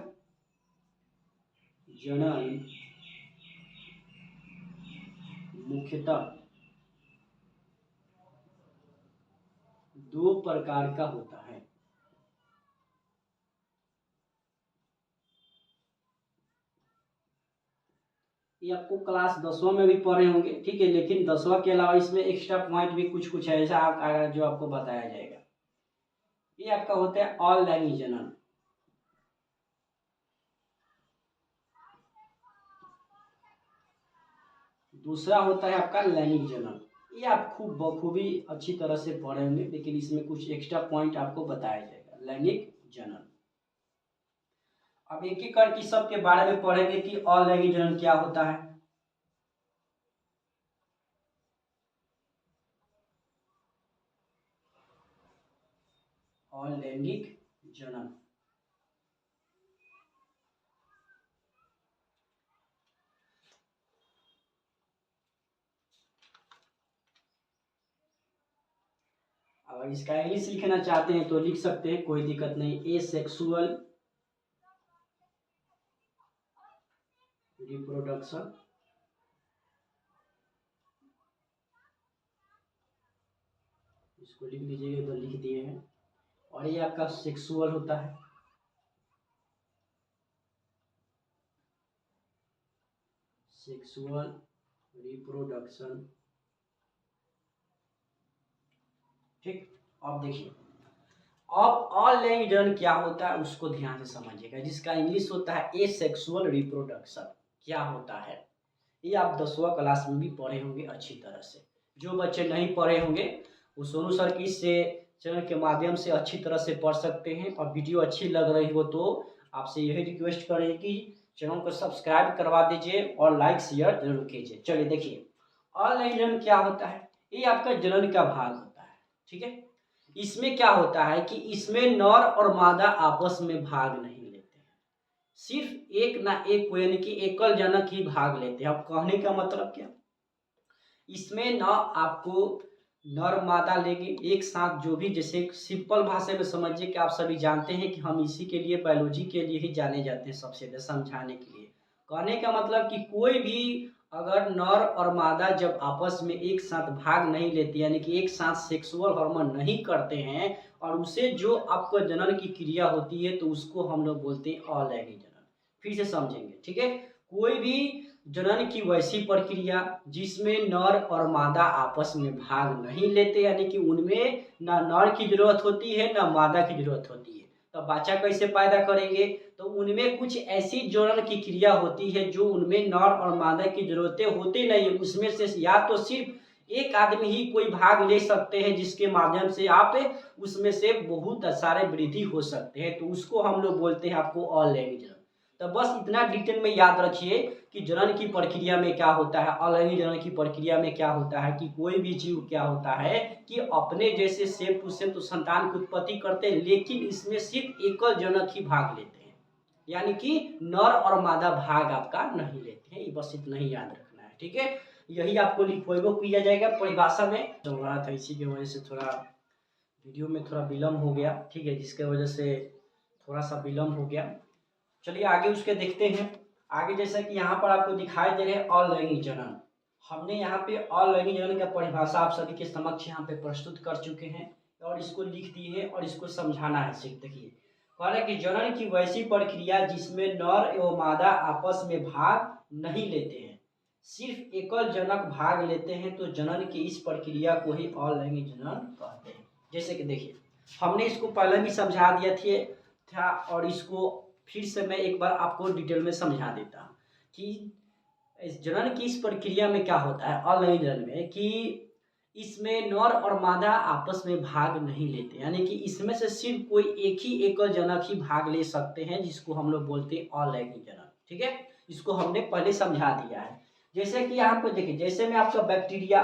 जनन मुख्यतः दो प्रकार का होता है। ये आपको क्लास 10वां में भी पढ़े होंगे। ठीक है, लेकिन 10वां के अलावा इसमें एक्स्ट्रा पॉइंट भी कुछ कुछ ऐसा जो आपको बताया जाएगा। ये आपका होता है ऑल लैंग्वेज जनन। दूसरा होता है आपका लैंगिक जनन। ये आप खूब बखूबी अच्छी तरह से पढ़े होंगे, लेकिन इसमें कुछ एक्स्ट्रा पॉइंट आपको बताया जाएगा। लैंगिक जनन, अब एक एक करके सबके बारे में पढ़ेंगे कि अलैंगिक जनन क्या होता है। अलैंगिक जनन अगर इसका इंग्लिश लिखना चाहते हैं तो लिख सकते हैं, कोई दिक्कत नहीं। एसेक्सुअल रिप्रोडक्शन, इसको लिख लीजिएगा, इधर लिख दिए हैं। और ये आपका सेक्सुअल होता है, सेक्सुअल रिप्रोडक्शन। ठीक, अब देखिए, अब अलैंगिक जनन क्या होता है उसको ध्यान से समझिएगा, जिसका इंग्लिश होता है एसेक्सुअल रिप्रोडक्शन। क्या होता है ये आप 10वां क्लास में भी पढ़े होंगे अच्छी तरह से। जो बच्चे नहीं पढ़े होंगे वो सोनू सर की से चैनल के माध्यम से अच्छी तरह से पढ़ सकते हैं। और वीडियो अच्छी लग रही हो तो आपसे यही रिक्वेस्ट करें कि चैनल को सब्सक्राइब करवा दीजिए और लाइक शेयर जरूर कीजिए। चलिए देखिए, ऑनलाइन जनन क्या होता है। ये आपका जनन का भाग होता है। ठीक है, इसमें क्या होता है कि इसमें नर और मादा आपस में भाग नहीं लेते हैं। सिर्फ एक ना एक को यानी कि एकल जनक ही भाग लेते हैं। अब कहने का मतलब क्या, इसमें न आपको नर मादा लेंगे एक साथ, जो भी जैसे सिंपल भाषा में समझिए कि आप सभी जानते हैं कि हम इसी के लिए बायोलॉजी के लिए ही जाने जाते हैं, सबसे ज़्यादा समझाने के लिए। कहने का मतलब कि कोई भी अगर नर और मादा जब आपस में एक साथ भाग नहीं लेते यानी कि एक साथ सेक्सुअल हार्मोन नहीं करते हैं और उसे जो आपको जनन की क्रिया होती है तो उसको हम लोग बोलते हैं अलैंगिक जनन। फिर से समझेंगे, ठीक है। कोई भी जनन की वैसी प्रक्रिया जिसमें नर और मादा आपस में भाग नहीं लेते यानी कि उनमें ना नर की जरूरत होती है ना मादा की जरूरत होती है, तो बच्चा कैसे पैदा करेंगे, तो उनमें कुछ ऐसी जनन की क्रिया होती है जो उनमें नर और मादा की जरूरतें होती नहीं है। उसमें से या तो सिर्फ एक आदमी ही कोई भाग ले सकते हैं जिसके माध्यम से आप उसमें से बहुत सारे वृद्धि हो सकते हैं, तो उसको हम लोग बोलते हैं आपको अलैंगिक जनन। तो बस इतना डिटेल में याद रखिए कि जनन की प्रक्रिया में क्या होता है, अलैंगिक जनन की प्रक्रिया में क्या होता है कि कोई भी जीव क्या होता है कि अपने जैसे सेम टू सेम तो संतान की उत्पत्ति करते हैं, लेकिन इसमें सिर्फ एकल जनक ही भाग लेते हैं यानी कि नर और मादा भाग आपका नहीं लेते हैं। बस इतना ही याद रखना है, ठीक है। यही आपको लिखवाइबो किया जाएगा परिभाषा में। चल रहा था इसी की वजह से थोड़ा वीडियो में थोड़ा विलम्ब हो गया, ठीक है, जिसके वजह से थोड़ा सा विलम्ब हो गया। चलिए आगे उसके देखते हैं। आगे जैसा कि यहाँ पर आपको दिखाई दे रहे हैं अलैंगिक जनन, हमने यहाँ पे अलैंगिक जनन का परिभाषा आप सभी के समक्ष यहाँ पे प्रस्तुत कर चुके हैं और इसको लिख दिए हैं और इसको समझाना है। सिर्फ देखिए, कह रहे कि जनन की वैसी प्रक्रिया जिसमें नर एवं मादा आपस में भाग नहीं लेते हैं, सिर्फ एकल जनक भाग लेते हैं, तो जनन की इस प्रक्रिया को ही अलैंगिक जनन कहते हैं। जैसे कि देखिए, हमने इसको पहले भी समझा दिया था और इसको फिर से मैं एक बार आपको डिटेल में समझा देता हूँ कि इस जनन की इस प्रक्रिया में क्या होता है अलैंगिक जनन में, कि इसमें नर और मादा आपस में भाग नहीं लेते यानी कि इसमें से सिर्फ कोई एक ही एकल जनक ही भाग ले सकते हैं, जिसको हम लोग बोलते हैं अलैंगिक जनन, ठीक है। इसको हमने पहले समझा दिया है। जैसे कि यहाँ पर देखिए, जैसे में आपका बैक्टीरिया,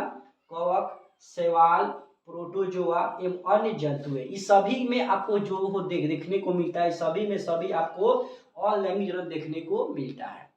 कवक, शैवाल, प्रोटोजोआ एवं अन्य जंतु है, इस सभी में आपको जो हो देखने को मिलता है, सभी में सभी आपको अलैंगिक जनन देखने को मिलता है।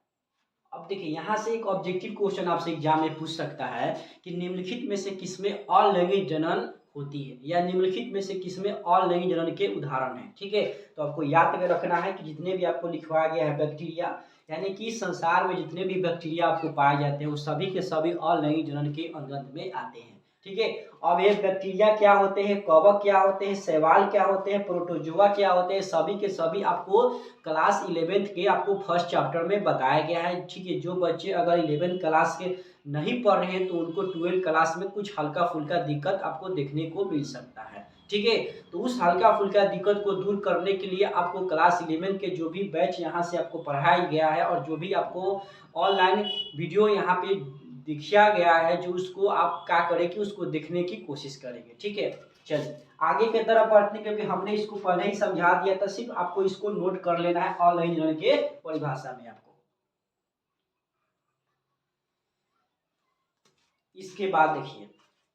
अब देखिए, यहाँ से एक ऑब्जेक्टिव क्वेश्चन आपसे एग्जाम में पूछ सकता है कि निम्नलिखित में से किसमें अलैंगिक जनन होती है या निम्नलिखित में से किसमें अलैंगिक जनन के उदाहरण है, ठीक है। तो आपको याद रखना है कि जितने भी आपको लिखवाया गया है बैक्टीरिया, यानी कि संसार में जितने भी बैक्टीरिया आपको पाए जाते हैं वो सभी के सभी अलैंगिक जनन के अंतर्गत में आते हैं, ठीक है। अब ये बैक्टीरिया क्या होते हैं, कवक क्या होते हैं, शैवाल क्या होते हैं, प्रोटोजोआ क्या होते हैं, सभी के सभी आपको क्लास 11th के आपको फर्स्ट चैप्टर में बताया गया है, ठीक है। जो बच्चे अगर 11th क्लास के नहीं पढ़ रहे हैं तो उनको 12th क्लास में कुछ हल्का फुल्का दिक्कत आपको देखने को मिल सकता है, ठीक है। तो उस हल्का फुल्का दिक्कत को दूर करने के लिए आपको क्लास 11 के जो भी बैच यहाँ से आपको पढ़ाया गया है और जो भी आपको ऑनलाइन वीडियो यहाँ पे दिखाया गया है, जो उसको आप क्या करें कि उसको देखने की कोशिश करेंगे, ठीक है। चलिए आगे की तरफ बढ़ते, क्योंकि हमने इसको पहले ही समझा दिया था, सिर्फ आपको इसको नोट कर लेना है अलैंगिक जनन के परिभाषा में आपको। इसके बाद देखिए,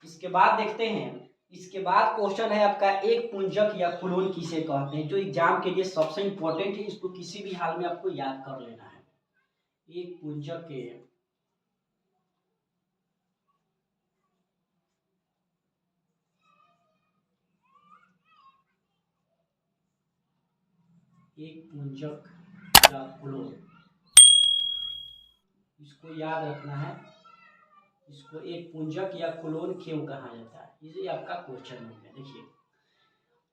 इसके बाद देखते हैं, इसके बाद क्वेश्चन है आपका एक पुंजक या क्लोन किसे कहते हैं, जो एग्जाम के लिए सबसे इंपॉर्टेंट है, इसको किसी भी हाल में आपको याद कर लेना है। एक पुंजक के या क्लोन, इसको याद रखना है। इसको एक पुंजक या क्लोन क्यों कहा जाता है, ये आपका क्वेश्चन हो गया। देखिए,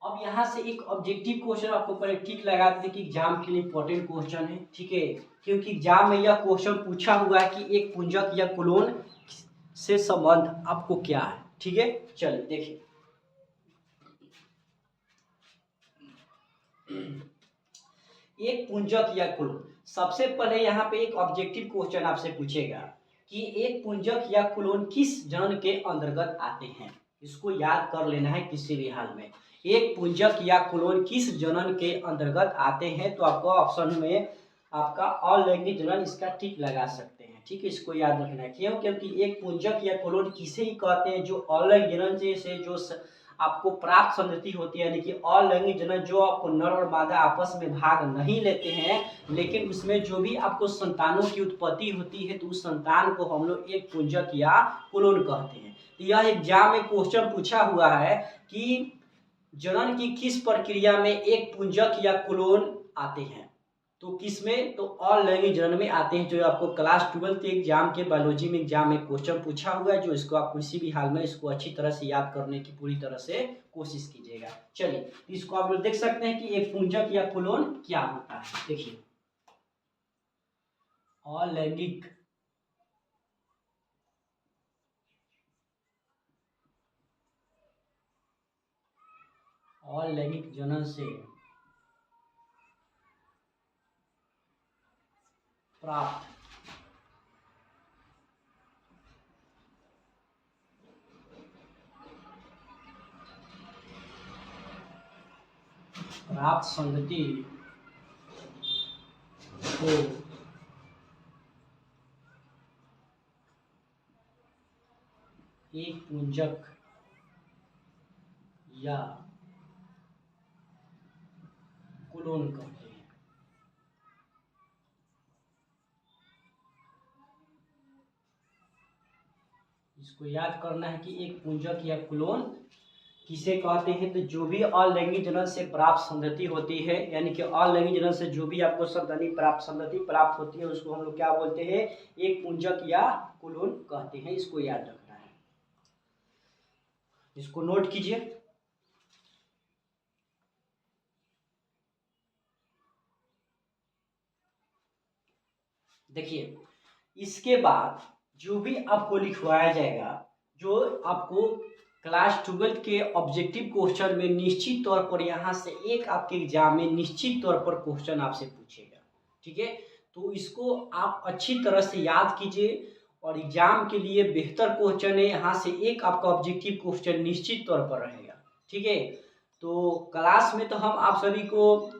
अब यहाँ से एक ऑब्जेक्टिव क्वेश्चन आपको पहले ठीक लगा देते कि एग्जाम के लिए इंपॉर्टेंट क्वेश्चन है, ठीक है, क्योंकि एग्जाम में यह क्वेश्चन पूछा हुआ है कि एक पुंजक या क्लोन से संबंध आपको क्या है, ठीक है। चलिए देखिए, एक पुंजक या क्लोन, सबसे पहले यहाँ पे एक ऑब्जेक्टिव क्वेश्चन आपसे पूछेगा कि एक पुंजक या क्लोन किस जनन के अंतर्गत आते हैं, इसको याद कर लेना है किसी भी हाल में। एक पुंजक या क्लोन किस जनन के अंतर्गत आते हैं, तो आपको ऑप्शन में आपका अलैंगिक जनन इसका टिक लगा सकते हैं, ठीक है। इसको याद रखना है, क्यों, क्योंकि एक पुंजक या क्लोन किसे ही कहते हैं जो अलैंगिक जनन से जो आपको प्राप्त संतति होती है, यानी कि अलैंगिक जनन जो आपको नर और मादा आपस में भाग नहीं लेते हैं, लेकिन उसमें जो भी आपको संतानों की उत्पत्ति होती है तो उस संतान को हम लोग एक पुंजक या कुलोन कहते हैं। तो यह एग्जाम में क्वेश्चन पूछा हुआ है कि जनन की किस प्रक्रिया में एक पुंजक या कुलोन आते हैं, तो किसमें, तो अलैंगिक जनन में आते हैं, जो आपको क्लास 12 के एग्जाम के बायोलॉजी में एग्जाम में क्वेश्चन पूछा हुआ है, जो इसको आप किसी भी हाल में इसको अच्छी तरह से याद करने की पूरी तरह से कोशिश कीजिएगा। चलिए इसको आप लोग देख सकते हैं कि एक पुंजक या कुलोन क्या होता है। देखिए अलैंगिक जनन से प्राप्त संतति को एक पुंजक या कुलोन कहते हैं। इसको याद करना है कि एक पुंजक या कुलोन किसे कहते हैं, तो जो भी अलैंगिक जनन से प्राप्त संतति होती है, यानी कि अलैंगिक जनन से जो भी आपको संतति प्राप्त होती है उसको हम लोग क्या बोलते हैं, एक पुंजक या कुलोन कहते हैं। इसको याद रखना है, इसको नोट कीजिए। देखिए इसके बाद जो भी आपको लिखवाया जाएगा, जो आपको क्लास 12 के ऑब्जेक्टिव क्वेश्चन में निश्चित तौर पर यहाँ से एक आपके एग्जाम में निश्चित तौर पर क्वेश्चन आपसे पूछेगा, ठीक है। तो इसको आप अच्छी तरह से याद कीजिए और एग्जाम के लिए बेहतर क्वेश्चन है, यहाँ से एक आपका ऑब्जेक्टिव क्वेश्चन निश्चित तौर पर रहेगा, ठीक है। तो क्लास में तो हम आप सभी को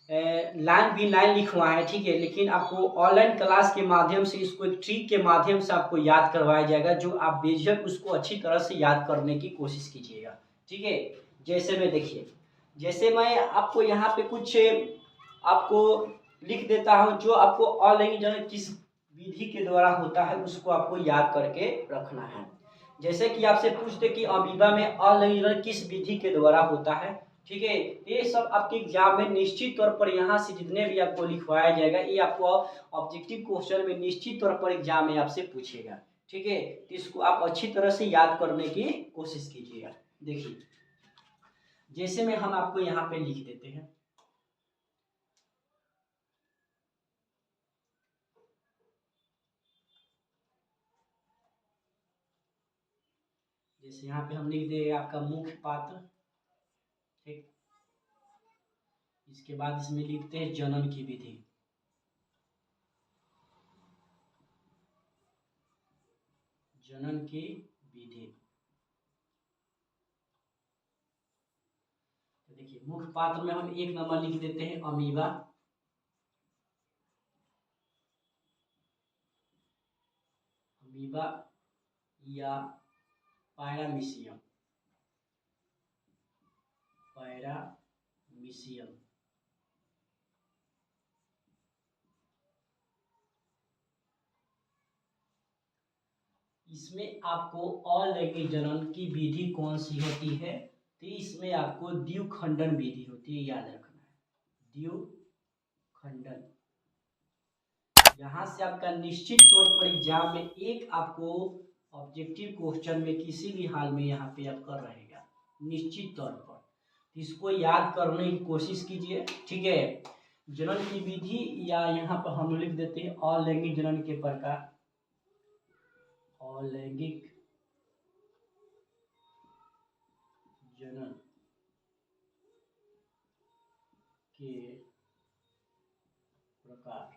लाइन भी लाइन लिखवाए हैं, ठीक है, लेकिन आपको ऑनलाइन क्लास के माध्यम से इसको एक ट्रिक के माध्यम से आपको याद करवाया जाएगा, जो आप बेझिझक उसको अच्छी तरह से याद करने की कोशिश कीजिएगा, ठीक है। जैसे मैं देखिए, जैसे मैं आपको यहाँ पे कुछ आपको लिख देता हूँ, जो आपको अलैंगिक जनन किस विधि के द्वारा होता है उसको आपको याद करके रखना है। जैसे कि आपसे पूछते कि अमीबा में अलैंगिक जनन किस विधि के द्वारा होता है, ठीक है। ये सब आपके एग्जाम में निश्चित तौर पर यहाँ से जितने भी आपको लिखवाया जाएगा ये आपको ऑब्जेक्टिव क्वेश्चन में निश्चित तौर पर एग्जाम में आपसे पूछेगा, ठीक है। तो इसको आप अच्छी तरह से याद करने की कोशिश कीजिएगा। देखिए जैसे में हम आपको यहाँ पे लिख देते हैं, जैसे यहाँ पे हम लिख देंगे आपका मुख्य पात्र, ठीक। इसके बाद इसमें लिखते हैं जनन की विधि, जनन की विधि। तो देखिए मुख्य पात्र में हम एक नंबर लिख देते हैं अमीबा, अमीबा या पैरामीशियम, पैरामीशियम। इसमें आपको अलैंगिक जनन की विधि कौन सी होती है, तो इसमें आपको द्विखंडन विधि होती है, याद रखना है द्विखंडन। यहाँ से आपका निश्चित तौर पर एग्जाम में एक आपको ऑब्जेक्टिव क्वेश्चन में किसी भी हाल में यहाँ पे आपका रहेगा निश्चित तौर पर, इसको याद करने की कोशिश कीजिए, ठीक है। जनन की विधि या यहाँ पर हम लिख देते हैं अलैंगिक जनन के प्रकार, अलैंगिक जनन के प्रकार,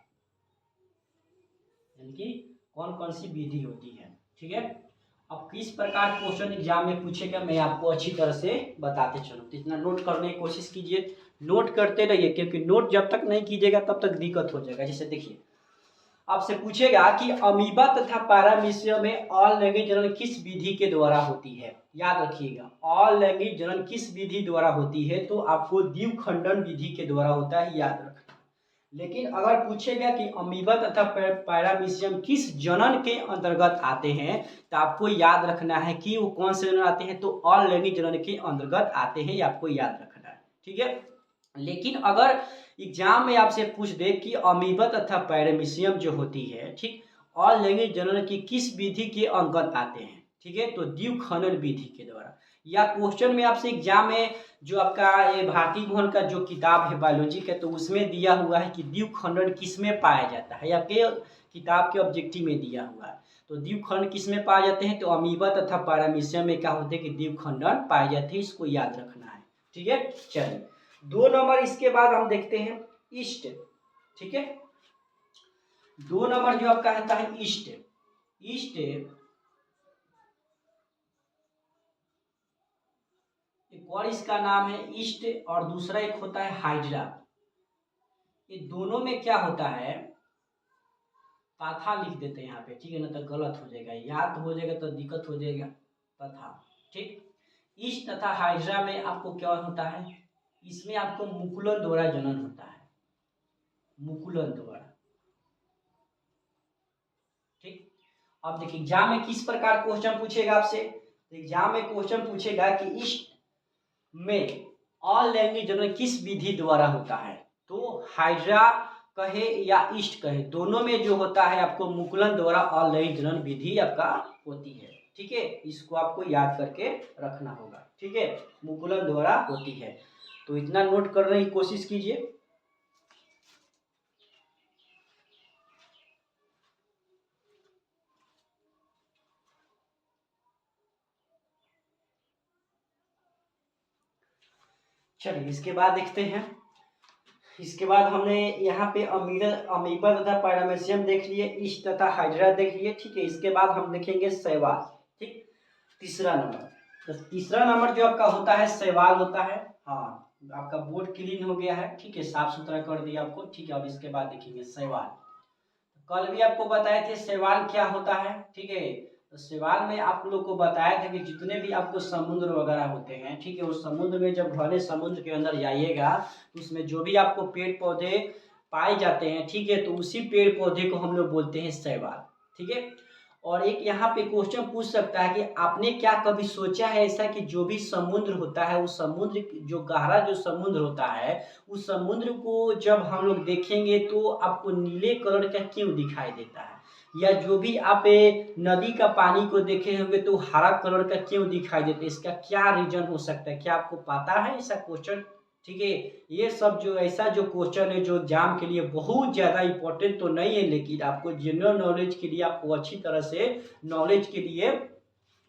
यानी कि कौन कौन सी विधि होती है, ठीक है। अब किस प्रकार क्वेश्चन एग्जाम में पूछेगा मैं आपको अच्छी तरह से बताते चलूँ, तो इतना नोट करने की कोशिश कीजिए, नोट करते रहिए, क्योंकि नोट जब तक नहीं कीजिएगा तब तक दिक्कत हो जाएगा। जैसे देखिए आपसे पूछेगा कि अमीबा तथा पैरामीशियम में अलैंगिक जनन किस विधि के द्वारा होती है। याद रखिएगा, अलैंगिक जनन किस विधि द्वारा होती है, तो आपको द्विखंडन विधि के द्वारा होता है, याद रखना। लेकिन अगर पूछेगा कि अमीबा तथा पैरामीशियम किस जनन के अंतर्गत आते हैं, तो आपको याद रखना है कि वो कौन से जनन आते हैं, तो अलैंगिक जनन के अंतर्गत आते हैं, आपको याद रखना है। ठीक है। लेकिन अगर एग्जाम में आपसे पूछ दे कि अमीबा तथा पैरामीशियम जो होती है, ठीक, अलैंगिक जनन की किस विधि के अंतर्गत आते हैं, ठीक है, तो द्विखंडन विधि के द्वारा। या क्वेश्चन में आपसे एग्जाम में जो आपका ये भारतीय भवन का जो किताब है बायोलॉजी का, तो उसमें दिया हुआ है कि द्विखंडन किसमें पाया जाता है, आपके किताब के ऑब्जेक्टिव में दिया हुआ है। तो द्विखंड किसमें पाए जाते हैं, तो अमीबा तथा पैरामीशियम में क्या होते हैं कि द्विखंडन पाए जाते हैं, इसको याद रखना है। ठीक है। चलिए 2 नंबर इसके बाद हम देखते हैं ईस्ट। ठीक है, 2 नंबर जो आपका आता है ईस्ट। ईस्ट एक और इसका नाम है ईस्ट, और दूसरा एक होता है हाइड्रा। ये दोनों में क्या होता है, तथा लिख देते हैं यहाँ पे, ठीक है ना, तो गलत हो जाएगा, याद हो जाएगा तो दिक्कत हो जाएगा, तथा। ठीक, ईस्ट तथा हाइड्रा में आपको क्या होता है, इसमें आपको मुकुलन द्वारा जनन होता है, मुकुलन द्वारा। ठीक, अब देखिए एग्जाम में किस प्रकार क्वेश्चन पूछेगा आपसे, तो एग्जाम में क्वेश्चन पूछेगा कि ईस्ट में अलैंगिक जनन किस विधि द्वारा होता है, तो हाइड्रा कहे या ईस्ट कहे, दोनों में जो होता है आपको मुकुलन द्वारा अलैंगिक जनन विधि आपका होती है। ठीक है, इसको आपको याद करके रखना होगा। ठीक है, मुकुलन द्वारा होती है, तो इतना नोट करने की कोशिश कीजिए। चलिए इसके बाद देखते हैं। इसके बाद हमने यहाँ पे अमीबा तथा पैरामीशियम देख लिए, ईस्ट तथा हाइड्रा देख लिए। ठीक है, इसके बाद हम देखेंगे शैवाल। ठीक, तीसरा नंबर, तो तीसरा नंबर जो आपका होता है शैवाल होता है। हाँ, आपका बोर्ड क्लीन हो गया है, ठीक है, साफ सुथरा कर दिया आपको। ठीक है, अब इसके बाद देखेंगे शैवाल। कल भी आपको बताए थे शैवाल क्या होता है। ठीक है, तो शैवाल में आप लोग को बताया था कि जितने भी आपको समुद्र वगैरह होते हैं, ठीक है, उस समुद्र में जब घने समुद्र के अंदर जाइएगा, तो उसमें जो भी आपको पेड़ पौधे पाए जाते हैं, ठीक है, तो उसी पेड़ पौधे को हम लोग बोलते हैं शैवाल। ठीक है, और एक यहाँ पे क्वेश्चन पूछ सकता है कि आपने क्या कभी सोचा है ऐसा कि जो भी समुद्र होता है, उस समुद्र जो गहरा जो समुद्र होता है, उस समुद्र को जब हम लोग देखेंगे तो आपको नीले कलर का क्यों दिखाई देता है, या जो भी आप नदी का पानी को देखे होंगे तो हरा कलर का क्यों दिखाई देता है, इसका क्या रीजन हो सकता है, क्या आपको पता है ऐसा क्वेश्चन। ठीक है, ये सब जो ऐसा जो क्वेश्चन है जो एग्जाम के लिए बहुत ज़्यादा इंपॉर्टेंट तो नहीं है, लेकिन आपको जनरल नॉलेज के लिए आपको अच्छी तरह से नॉलेज के लिए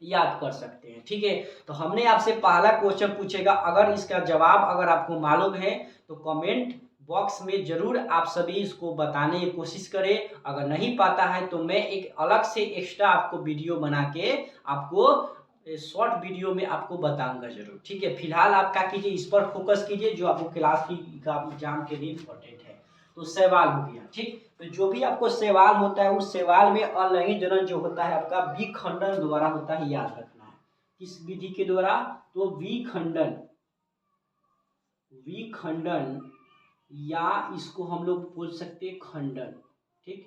याद कर सकते हैं। ठीक है, तो हमने आपसे पहला क्वेश्चन पूछेगा, अगर इसका जवाब अगर आपको मालूम है तो कमेंट बॉक्स में जरूर आप सभी इसको बताने की कोशिश करें। अगर नहीं पता है तो मैं एक अलग से एक्स्ट्रा आपको वीडियो बना के आपको शॉर्ट वीडियो में आपको बताऊंगा जरूर। ठीक है, फिलहाल आप क्या कीजिए, इस पर फोकस कीजिए जो आपको क्लास की एग्जाम के लिए इम्पोर्टेंट है। तो सवाल हो गया। ठीक, तो जो भी आपको सवाल होता है उस सवाल में अलैंगिक जनन जो होता है आपका विखंडन द्वारा होता है, याद रखना है। किस विधि के द्वारा, तो विखंडन, विखंडन, या इसको हम लोग बोल सकते हैं खंडन। ठीक,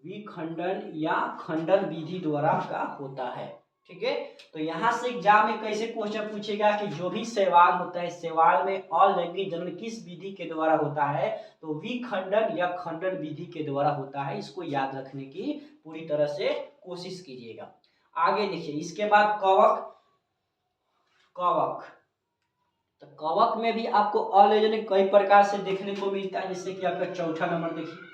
विखंडन या खंडन विधि द्वारा का होता है। ठीक है, तो यहाँ से एग्जाम में कैसे क्वेश्चन पूछेगा कि जो भी सवाल होता है, सवाल में अलैंगिक जनन किस विधि के द्वारा होता है, तो विखंडन या खंडन विधि के द्वारा होता है। इसको याद रखने की पूरी तरह से कोशिश कीजिएगा। आगे देखिए, इसके बाद कवक। कवक, तो कवक में भी आपको अलैंगिक कई प्रकार से देखने को मिलता है, जैसे कि आपका चौथा नंबर देखिए,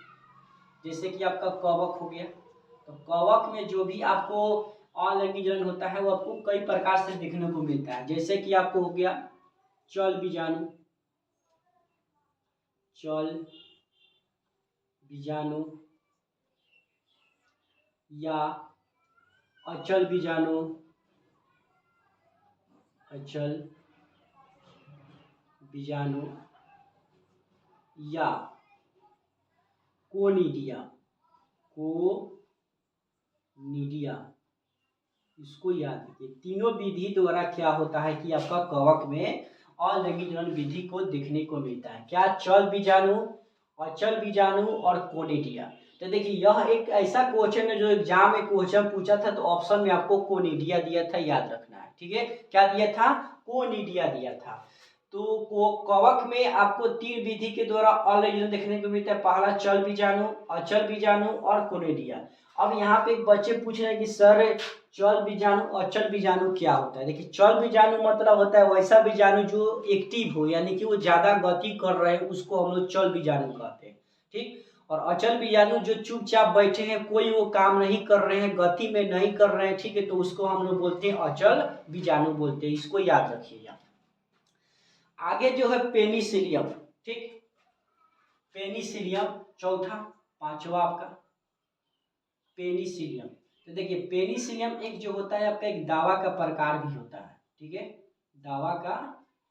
जैसे कि आपका कवक हो गया। तो कवक में जो भी आपको अलैंगिक जनन होता है वो आपको कई प्रकार से देखने को मिलता है, जैसे कि आपको हो गया चल बीजाणु, चल बीजाणु, या अचल बीजाणु, अचल बीजाणु, या कोनिडिया, कोनिडिया, इसको याद रखिए। तीनों विधि द्वारा क्या होता है कि आपका कवक में अलैंगिक विधि को देखने को मिलता है। क्या? चल बीजाणु, अचल बीजाणु और कोनिडिया। तो देखिए यह एक ऐसा क्वेश्चन है जो एग्जाम में क्वेश्चन पूछा था, तो ऑप्शन में आपको कोनिडिया दिया था, याद रखना है। ठीक है, क्या दिया था? कोनिडिया दिया था। तो कवक में आपको तीन विधि के द्वारा अलैंगिक देखने को मिलता है। पहला चल बीजाणु, अचल बीजाणु और कोनिडिया। अब यहाँ पे एक बच्चे पूछ रहे हैं कि सर चल बीजाणु, अचल बीजाणु क्या होता है? देखिए चल बीजाणु मतलब होता है वैसा बीजाणु जो एक्टिव हो, यानी कि वो ज्यादा गति कर रहे हैं, उसको हम लोग चल बीजाणु कहते हैं। ठीक। और अचल बीजाणु जो चुपचाप बैठे हैं, कोई वो काम नहीं कर रहे हैं, गति में नहीं कर रहे हैं, ठीक है, तो उसको हम लोग बोलते हैं अचल बीजाणु बोलते हैं। इसको याद रखिएगा। आगे जो है पेनिसिलियम। ठीक, पेनिसिलियम चौथा, पांचवा आपका पेनिसिलियम। तो देखिए पेनिसिलियम एक जो होता है आपका एक दवा का प्रकार भी होता है। ठीक है, दवा का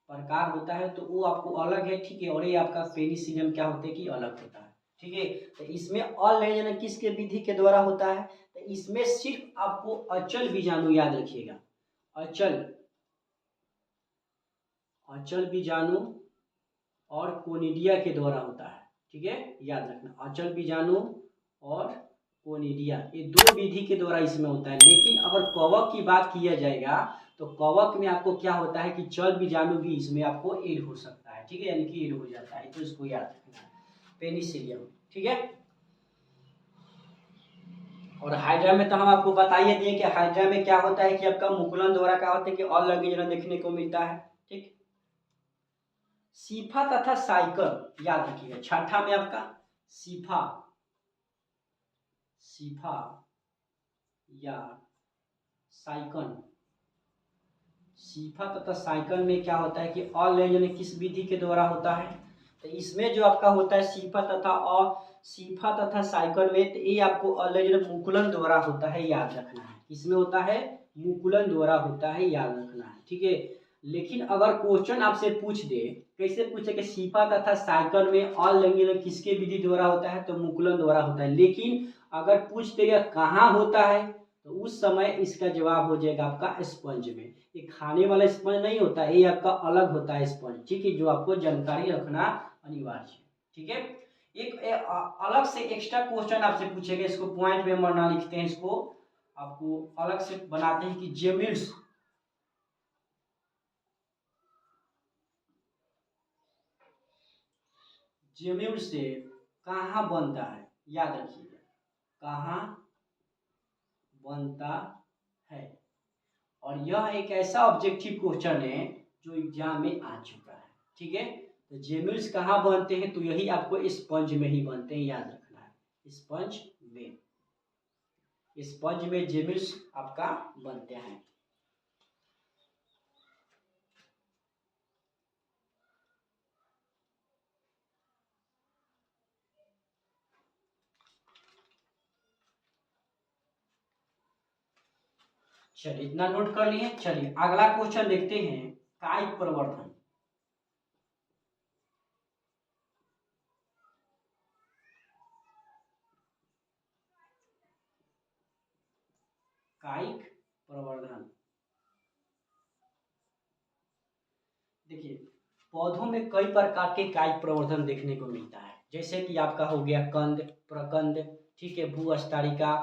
प्रकार होता है, तो वो आपको अलग है। ठीक है, और ये आपका पेनिसिलियम क्या होता है कि अलग होता है। ठीक है, तो इसमें अलैंगिक किसके विधि के द्वारा होता है? तो इसमें सिर्फ आपको अचल बीजाणु याद रखिएगा। अचल अचल बीजाणु और कोनिडिया के द्वारा होता है। ठीक है, याद रखना, अचल बीजाणु और कोनिडिया, ये दो विधि के द्वारा इसमें होता है। लेकिन अगर कवक की बात किया जाएगा तो कवक में आपको क्या होता है कि चल बीजाणु भी इसमें आपको ऐड हो सकता है। ठीक है, यानी कि ऐड हो जाता है, तो इसको याद रखना है, पेनिसिलियम। ठीक है, और हाइड्रा में तो हम आपको बताइए दिए कि हाइड्रा में क्या होता है कि आपका मुकुलन द्वारा क्या होता है कि अलैंगिक देखने को मिलता है। ठीक, सीफा तथा साइकिल याद रखिएगा। छठा में आपका सीफा, सीफा या साइकन। सीफा तथा साइकल में क्या होता है कि अलैंगिक किस विधि के द्वारा होता है? तो इसमें जो आपका होता है सीफा तथा साइकल में, तो ये आपको अलैंगिक मुकुलन द्वारा होता है, याद रखना है। किसमें होता है? मुकुलन द्वारा होता है, याद रखना है। ठीक है, लेकिन अगर क्वेश्चन आपसे पूछ दे, कैसे पूछे कि सीफा तथा साइकल में अलैंगिक किसके विधि द्वारा होता है? तो मुकुलन द्वारा होता है। लेकिन अगर पूछ देगा कहाँ होता है, तो उस समय इसका जवाब हो जाएगा आपका स्पंज में। ये खाने वाला स्पंज नहीं होता, ये आपका अलग होता है स्पंज। ठीक है, जो आपको जानकारी रखना अनिवार्य है। ठीक है, एक अलग से एक्स्ट्रा क्वेश्चन आपसे पूछेगा, इसको पॉइंट में मरना लिखते हैं, इसको आपको अलग से बनाते हैं कि जेमिल्स, जेम्यूल से कहाँ बनता है? याद रखिएगा, कहाँ बनता है। और यह एक ऐसा ऑब्जेक्टिव क्वेश्चन है जो एग्जाम में आ चुका है। ठीक है, तो जेम्यूल्स कहाँ बनते हैं? तो यही आपको स्पंज में ही बनते हैं, याद रखना है, स्पंज में। स्पंज में जेम्यूल्स आपका बनते हैं। चलिए इतना नोट कर लिए। चलिए अगला क्वेश्चन देखते हैं, कायिक प्रवर्धन। कायिक प्रवर्धन, देखिए पौधों में कई प्रकार के कायिक प्रवर्धन देखने को मिलता है, जैसे कि आपका हो गया कंद, प्रकंद, ठीक है, भूअष्टारिका।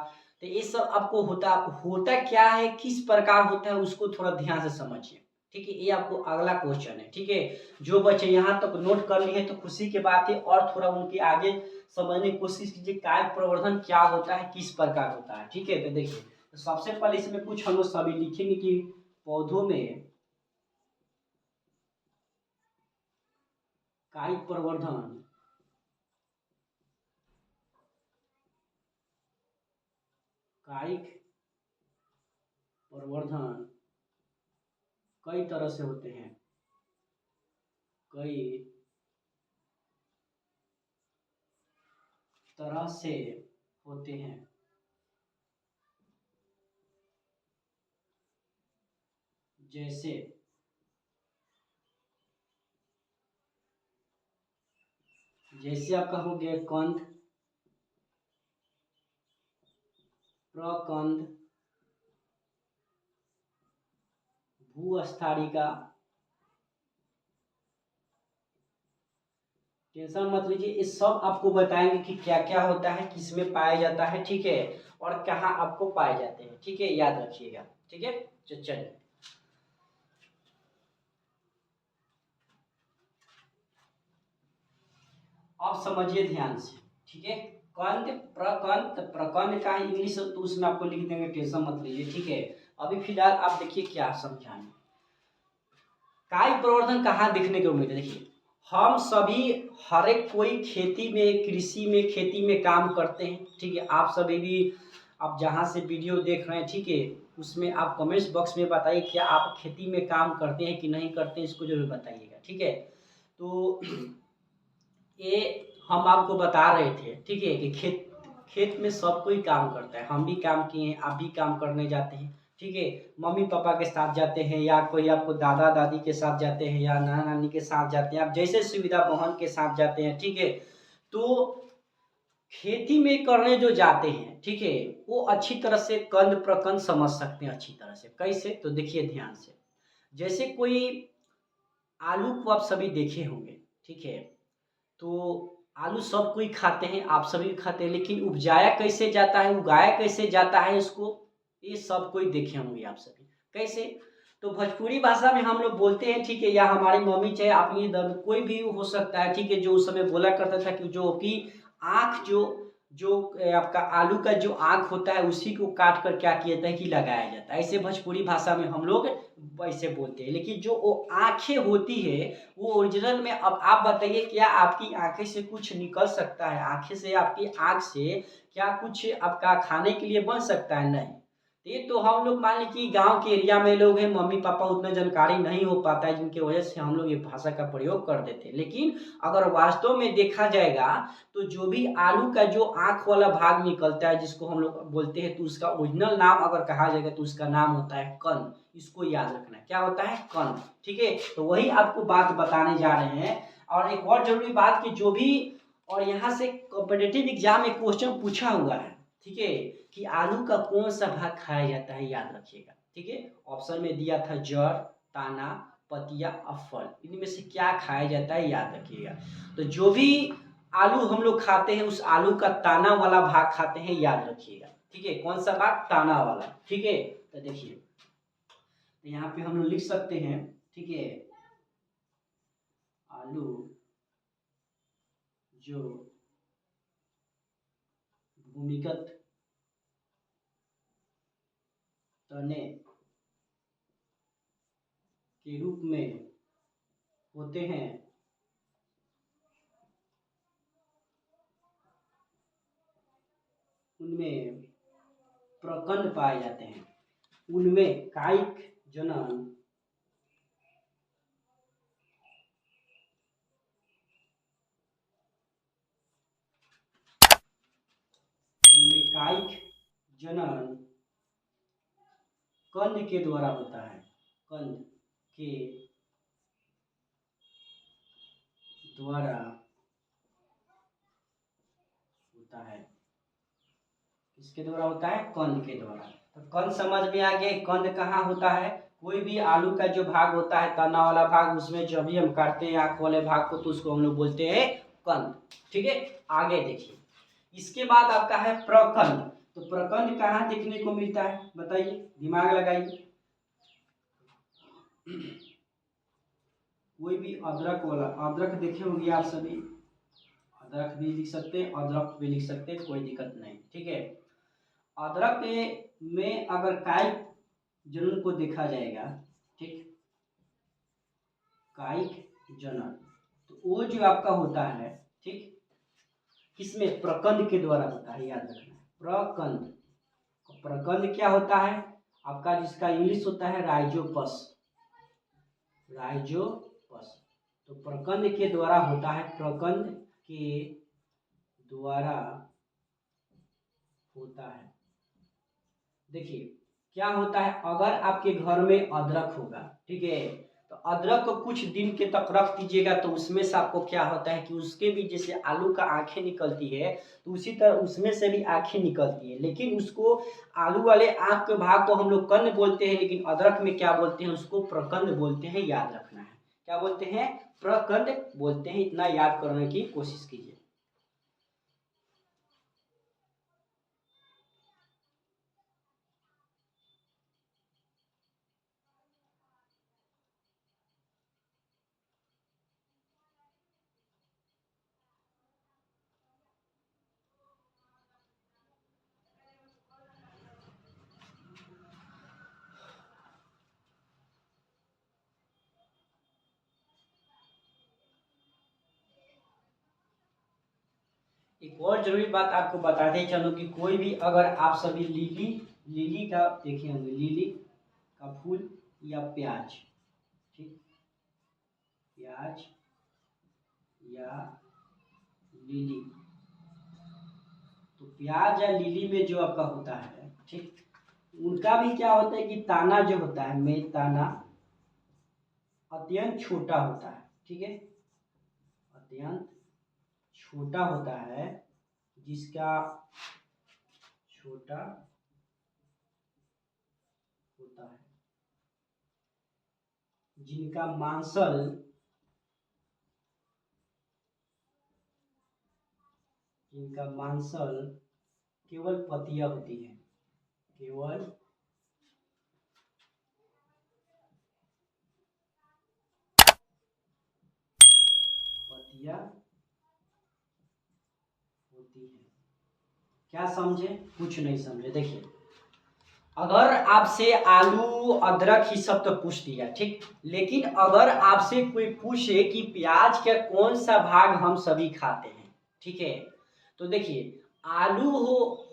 तो ये सब आपको होता क्या है, किस प्रकार होता है, उसको थोड़ा ध्यान से समझिए। ठीक है, ये आपको अगला क्वेश्चन है। ठीक है, जो बच्चे यहाँ तक नोट कर लिए तो खुशी की बात है, और थोड़ा उनके आगे समझने की कोशिश कीजिए कायिक प्रवर्धन क्या होता है, किस प्रकार होता है। ठीक है, तो देखिए तो सबसे पहले इसमें कुछ हम लोग सभी लिखेंगे कि पौधों में कायिक प्रवर्धन कायिक प्रवर्धन कई तरह से होते हैं, कई तरह से होते हैं। जैसे जैसे आपका हो गया कंद, प्रकंद, भूस्थारिका। टेंशन मत लीजिए, ये सब आपको बताएंगे कि क्या क्या होता है, किसमें पाया जाता है, ठीक है, और कहाँ आपको पाए जाते हैं, ठीक है, याद रखिएगा, ठीक है। चलिए अब समझिए ध्यान से, ठीक है। कंद, प्रकंद, प्रकंद का इंग्लिश तो उसमें आपको लिख देंगे, टेंशन मत लीजिए, ठीक है। अभी फिलहाल आप देखिए क्या समझाएं। कायिक प्रवर्धन कहाँ देखने को मिलता है, देखिए हम सभी, हर एक कोई खेती में, कृषि में, खेती में काम करते हैं, ठीक है। आप सभी भी, आप जहाँ से वीडियो देख रहे हैं, ठीक है, उसमें आप कमेंट्स बॉक्स में बताइए क्या आप खेती में काम करते हैं कि नहीं करते हैं, इसको जरूर बताइएगा, ठीक है। तो ये हम आपको बता रहे थे, ठीक है, कि खेत खेत में सब कोई काम करता है, हम भी काम किए हैं, आप भी काम करने जाते हैं, ठीक है। मम्मी पापा के साथ जाते हैं, या कोई आपको दादा दादी के साथ जाते हैं, या नाना नानी के साथ जाते हैं, आप जैसे सुविधा बहन के साथ जाते हैं, ठीक है। तो खेती में करने जो जाते हैं, ठीक है, वो अच्छी तरह से कंद प्रकंद समझ सकते हैं, अच्छी तरह से। कैसे, तो देखिए ध्यान से। जैसे कोई आलू को आप सभी देखे होंगे, ठीक है, तो आलू सब कोई खाते हैं, आप सभी भी खाते हैं, लेकिन उपजाया कैसे जाता है, उगाया कैसे जाता है इसको, ये सब कोई देखे होंगे आप सभी। कैसे, तो भोजपुरी भाषा में हम लोग बोलते हैं, ठीक है, या हमारी मम्मी, चाहे आप ये कोई भी हो सकता है, ठीक है, जो उस समय बोला करता था कि जो कि आँख, जो जो आपका आलू का जो आँख होता है, उसी को काट कर क्या किया जाता है कि लगाया जाता है। ऐसे भोजपुरी भाषा में हम लोग ऐसे बोलते हैं, लेकिन जो वो आँखें होती है, वो ओरिजिनल में, अब आप बताइए क्या आपकी आंखें से कुछ निकल सकता है, आंखें से, आपकी आंख से क्या कुछ आपका खाने के लिए बन सकता है, नहीं। ये तो हम लोग मान लीजिए गांव के एरिया में लोग हैं, मम्मी पापा उतना जानकारी नहीं हो पाता है, जिनकी वजह से हम लोग ये भाषा का प्रयोग कर देते हैं। लेकिन अगर वास्तव में देखा जाएगा, तो जो भी आलू का जो आंख वाला भाग निकलता है, जिसको हम लोग बोलते हैं, तो उसका ओरिजिनल नाम अगर कहा जाएगा तो उसका नाम होता है कंद। इसको याद रखना, क्या होता है, कंद, ठीक है। तो वही आपको बात बताने जा रहे हैं। और एक और जरूरी बात कि जो भी, और यहाँ से कॉम्पिटिटिव एग्जाम में क्वेश्चन पूछा हुआ है, ठीक है, कि आलू का कौन सा भाग खाया जाता है, याद रखिएगा, ठीक है। ऑप्शन में दिया था जड़, ताना, पतिया और फल, इनमें से क्या खाया जाता है, याद रखिएगा। तो जो भी आलू हम लोग खाते हैं, उस आलू का ताना वाला भाग खाते हैं, याद रखिएगा, ठीक है। कौन सा भाग, ताना वाला, ठीक है। तो देखिए, तो यहाँ पे हम लोग लिख सकते हैं, ठीक है, आलू जो भूमिगत तने के रूप में होते हैं, उनमें प्रकंद पाए जाते हैं, उनमें कायिक जनन, उनमें कायिक जनन कंद के द्वारा होता है, कंद के द्वारा होता है। किसके द्वारा होता है, कंद के द्वारा। तो कंद समझ में आ गया, कंद कहाँ होता है, कोई भी आलू का जो भाग होता है, तना वाला भाग, उसमें जब भी हम काटते हैं आँख वाले भाग को, तो उसको हम लोग बोलते हैं कंद, ठीक है। आगे देखिए, इसके बाद आपका है प्रकंद। तो प्रकंद कहाँ देखने को मिलता है, बताइए, दिमाग लगाइए। कोई भी अदरक वाला, अदरक देखे होंगे आप सभी, अदरक भी लिख सकते हैं, अदरक भी लिख सकते हैं, कोई दिक्कत नहीं, ठीक है। अदरक में अगर कायिक जनन को देखा जाएगा, ठीक, कायिक जनन, तो वो जो आपका होता है, ठीक, किसमें, प्रकंद के द्वारा होता है, याद रखना, प्रकंद। प्रकंद क्या होता है आपका, जिसका इंग्लिश होता है राइजोपस, राइजोपस। तो प्रकंद के द्वारा होता है, प्रकंद के द्वारा होता है। देखिए क्या होता है, अगर आपके घर में अदरक होगा, ठीक है, तो अदरक को कुछ दिन के तक रख दीजिएगा तो उसमें से आपको क्या होता है कि उसके भी जैसे आलू का आँखें निकलती है तो उसी तरह उसमें से भी आँखें निकलती है, लेकिन उसको आलू वाले आँख के भाग को हम लोग कन्न बोलते हैं, लेकिन अदरक में क्या बोलते हैं, उसको प्रकंद बोलते हैं। याद रखना है, क्या बोलते हैं, प्रकंद बोलते हैं। इतना याद करने की कोशिश कीजिए। एक और जरूरी बात आपको बताते चलो कि कोई भी अगर आप सभी लिली का देखिए, लिली का फूल या प्याज, ठीक, प्याज या लिली, तो प्याज या लिली में जो आपका होता है, ठीक, उनका भी क्या होता है कि ताना जो होता है, में ताना अत्यंत छोटा होता है। ठीक है, अत्यंत छोटा होता है, जिसका छोटा होता है, जिनका मांसल केवल पत्तियां होती है, केवल पत्तियां होती है। क्या समझे, कुछ नहीं समझे। देखिए, अगर आपसे आलू अदरक ही सब तो पूछ दिया, ठीक, लेकिन अगर आपसे कोई पूछे कि प्याज का कौन सा भाग हम सभी खाते हैं, ठीक है, तो देखिए आलू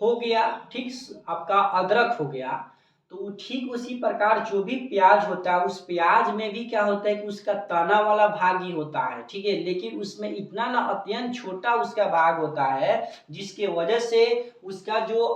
हो गया, ठीक, आपका अदरक हो गया, तो ठीक उसी प्रकार जो भी प्याज होता है, उस प्याज में भी क्या होता है कि उसका तना वाला भाग ही होता है। ठीक है, लेकिन उसमें इतना ना अत्यंत छोटा उसका भाग होता है, जिसके वजह से उसका जो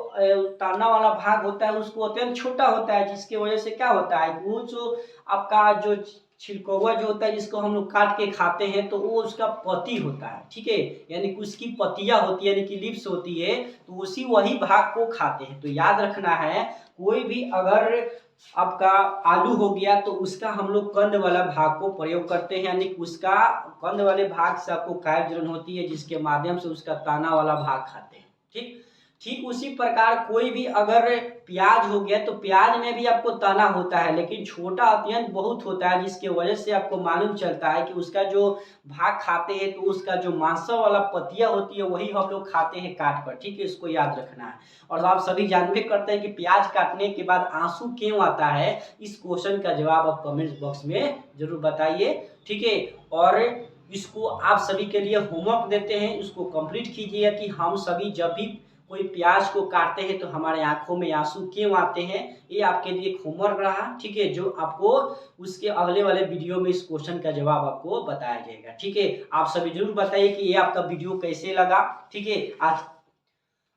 तना वाला भाग होता है उसको अत्यंत छोटा होता है, जिसके वजह से क्या होता है, वो जो आपका जो छिलकौवा जो होता है जिसको हम लोग काट के खाते हैं, तो वो उसका पत्ती होता है। ठीक है, यानी कि उसकी पत्तियां होती है, यानी कि लिप्स होती है, तो उसी वही भाग को खाते हैं। तो याद रखना है, कोई भी अगर आपका आलू हो गया तो उसका हम लोग कंद वाला भाग को प्रयोग करते हैं, यानी कि उसका कंद वाले भाग से आपको काय जलन होती है, जिसके माध्यम से उसका ताना वाला भाग खाते हैं। ठीक, ठीक उसी प्रकार कोई भी अगर प्याज हो गया तो प्याज में भी आपको तना होता है, लेकिन छोटा अत्यंत बहुत होता है, जिसके वजह से आपको मालूम चलता है कि उसका जो भाग खाते हैं तो उसका जो मांसा वाला पत्तियां होती है वही हम लोग खाते हैं काट कर। ठीक है, इसको याद रखना है। और आप सभी जानते करते हैं कि प्याज काटने के बाद आंसू क्यों आता है, इस क्वेश्चन का जवाब आप कमेंट बॉक्स में जरूर बताइए। ठीक है, और इसको आप सभी के लिए होमवर्क देते हैं, इसको कंप्लीट कीजिए कि हम सभी जब भी कोई प्याज को काटते हैं तो हमारे आंखों में आंसू क्यों आते हैं। ये आपके लिए एक होमवर्क रहा, ठीक है, जो आपको उसके अगले वाले वीडियो में इस क्वेश्चन का जवाब आपको बताया जाएगा। ठीक है, आप सभी जरूर बताइए कि ये आपका वीडियो कैसे लगा। ठीक है, आज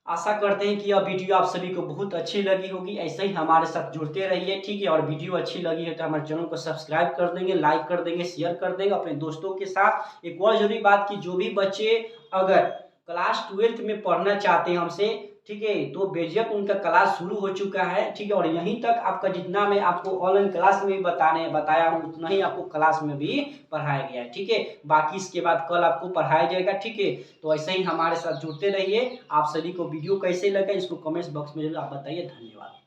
आशा करते हैं कि यह वीडियो आप सभी को बहुत अच्छी लगी होगी। ऐसे ही हमारे साथ जुड़ते रहिए। ठीक है, और वीडियो अच्छी लगी है तो हमारे चैनल को सब्सक्राइब कर देंगे, लाइक कर देंगे, शेयर कर देंगे अपने दोस्तों के साथ। एक और जरूरी बात कि जो भी बच्चे अगर क्लास 12th में पढ़ना चाहते हैं हमसे, ठीक है, तो बेझिझक उनका क्लास शुरू हो चुका है। ठीक है, और यहीं तक आपका जितना मैं आपको ऑनलाइन क्लास में भी बताया हूँ उतना ही आपको क्लास में भी पढ़ाया गया है। ठीक है, बाकी इसके बाद कल आपको पढ़ाया जाएगा। ठीक है, तो ऐसे ही हमारे साथ जुड़ते रहिए। आप सभी को वीडियो कैसे लगे इसको कमेंट बॉक्स में जरूर आप बताइए। धन्यवाद।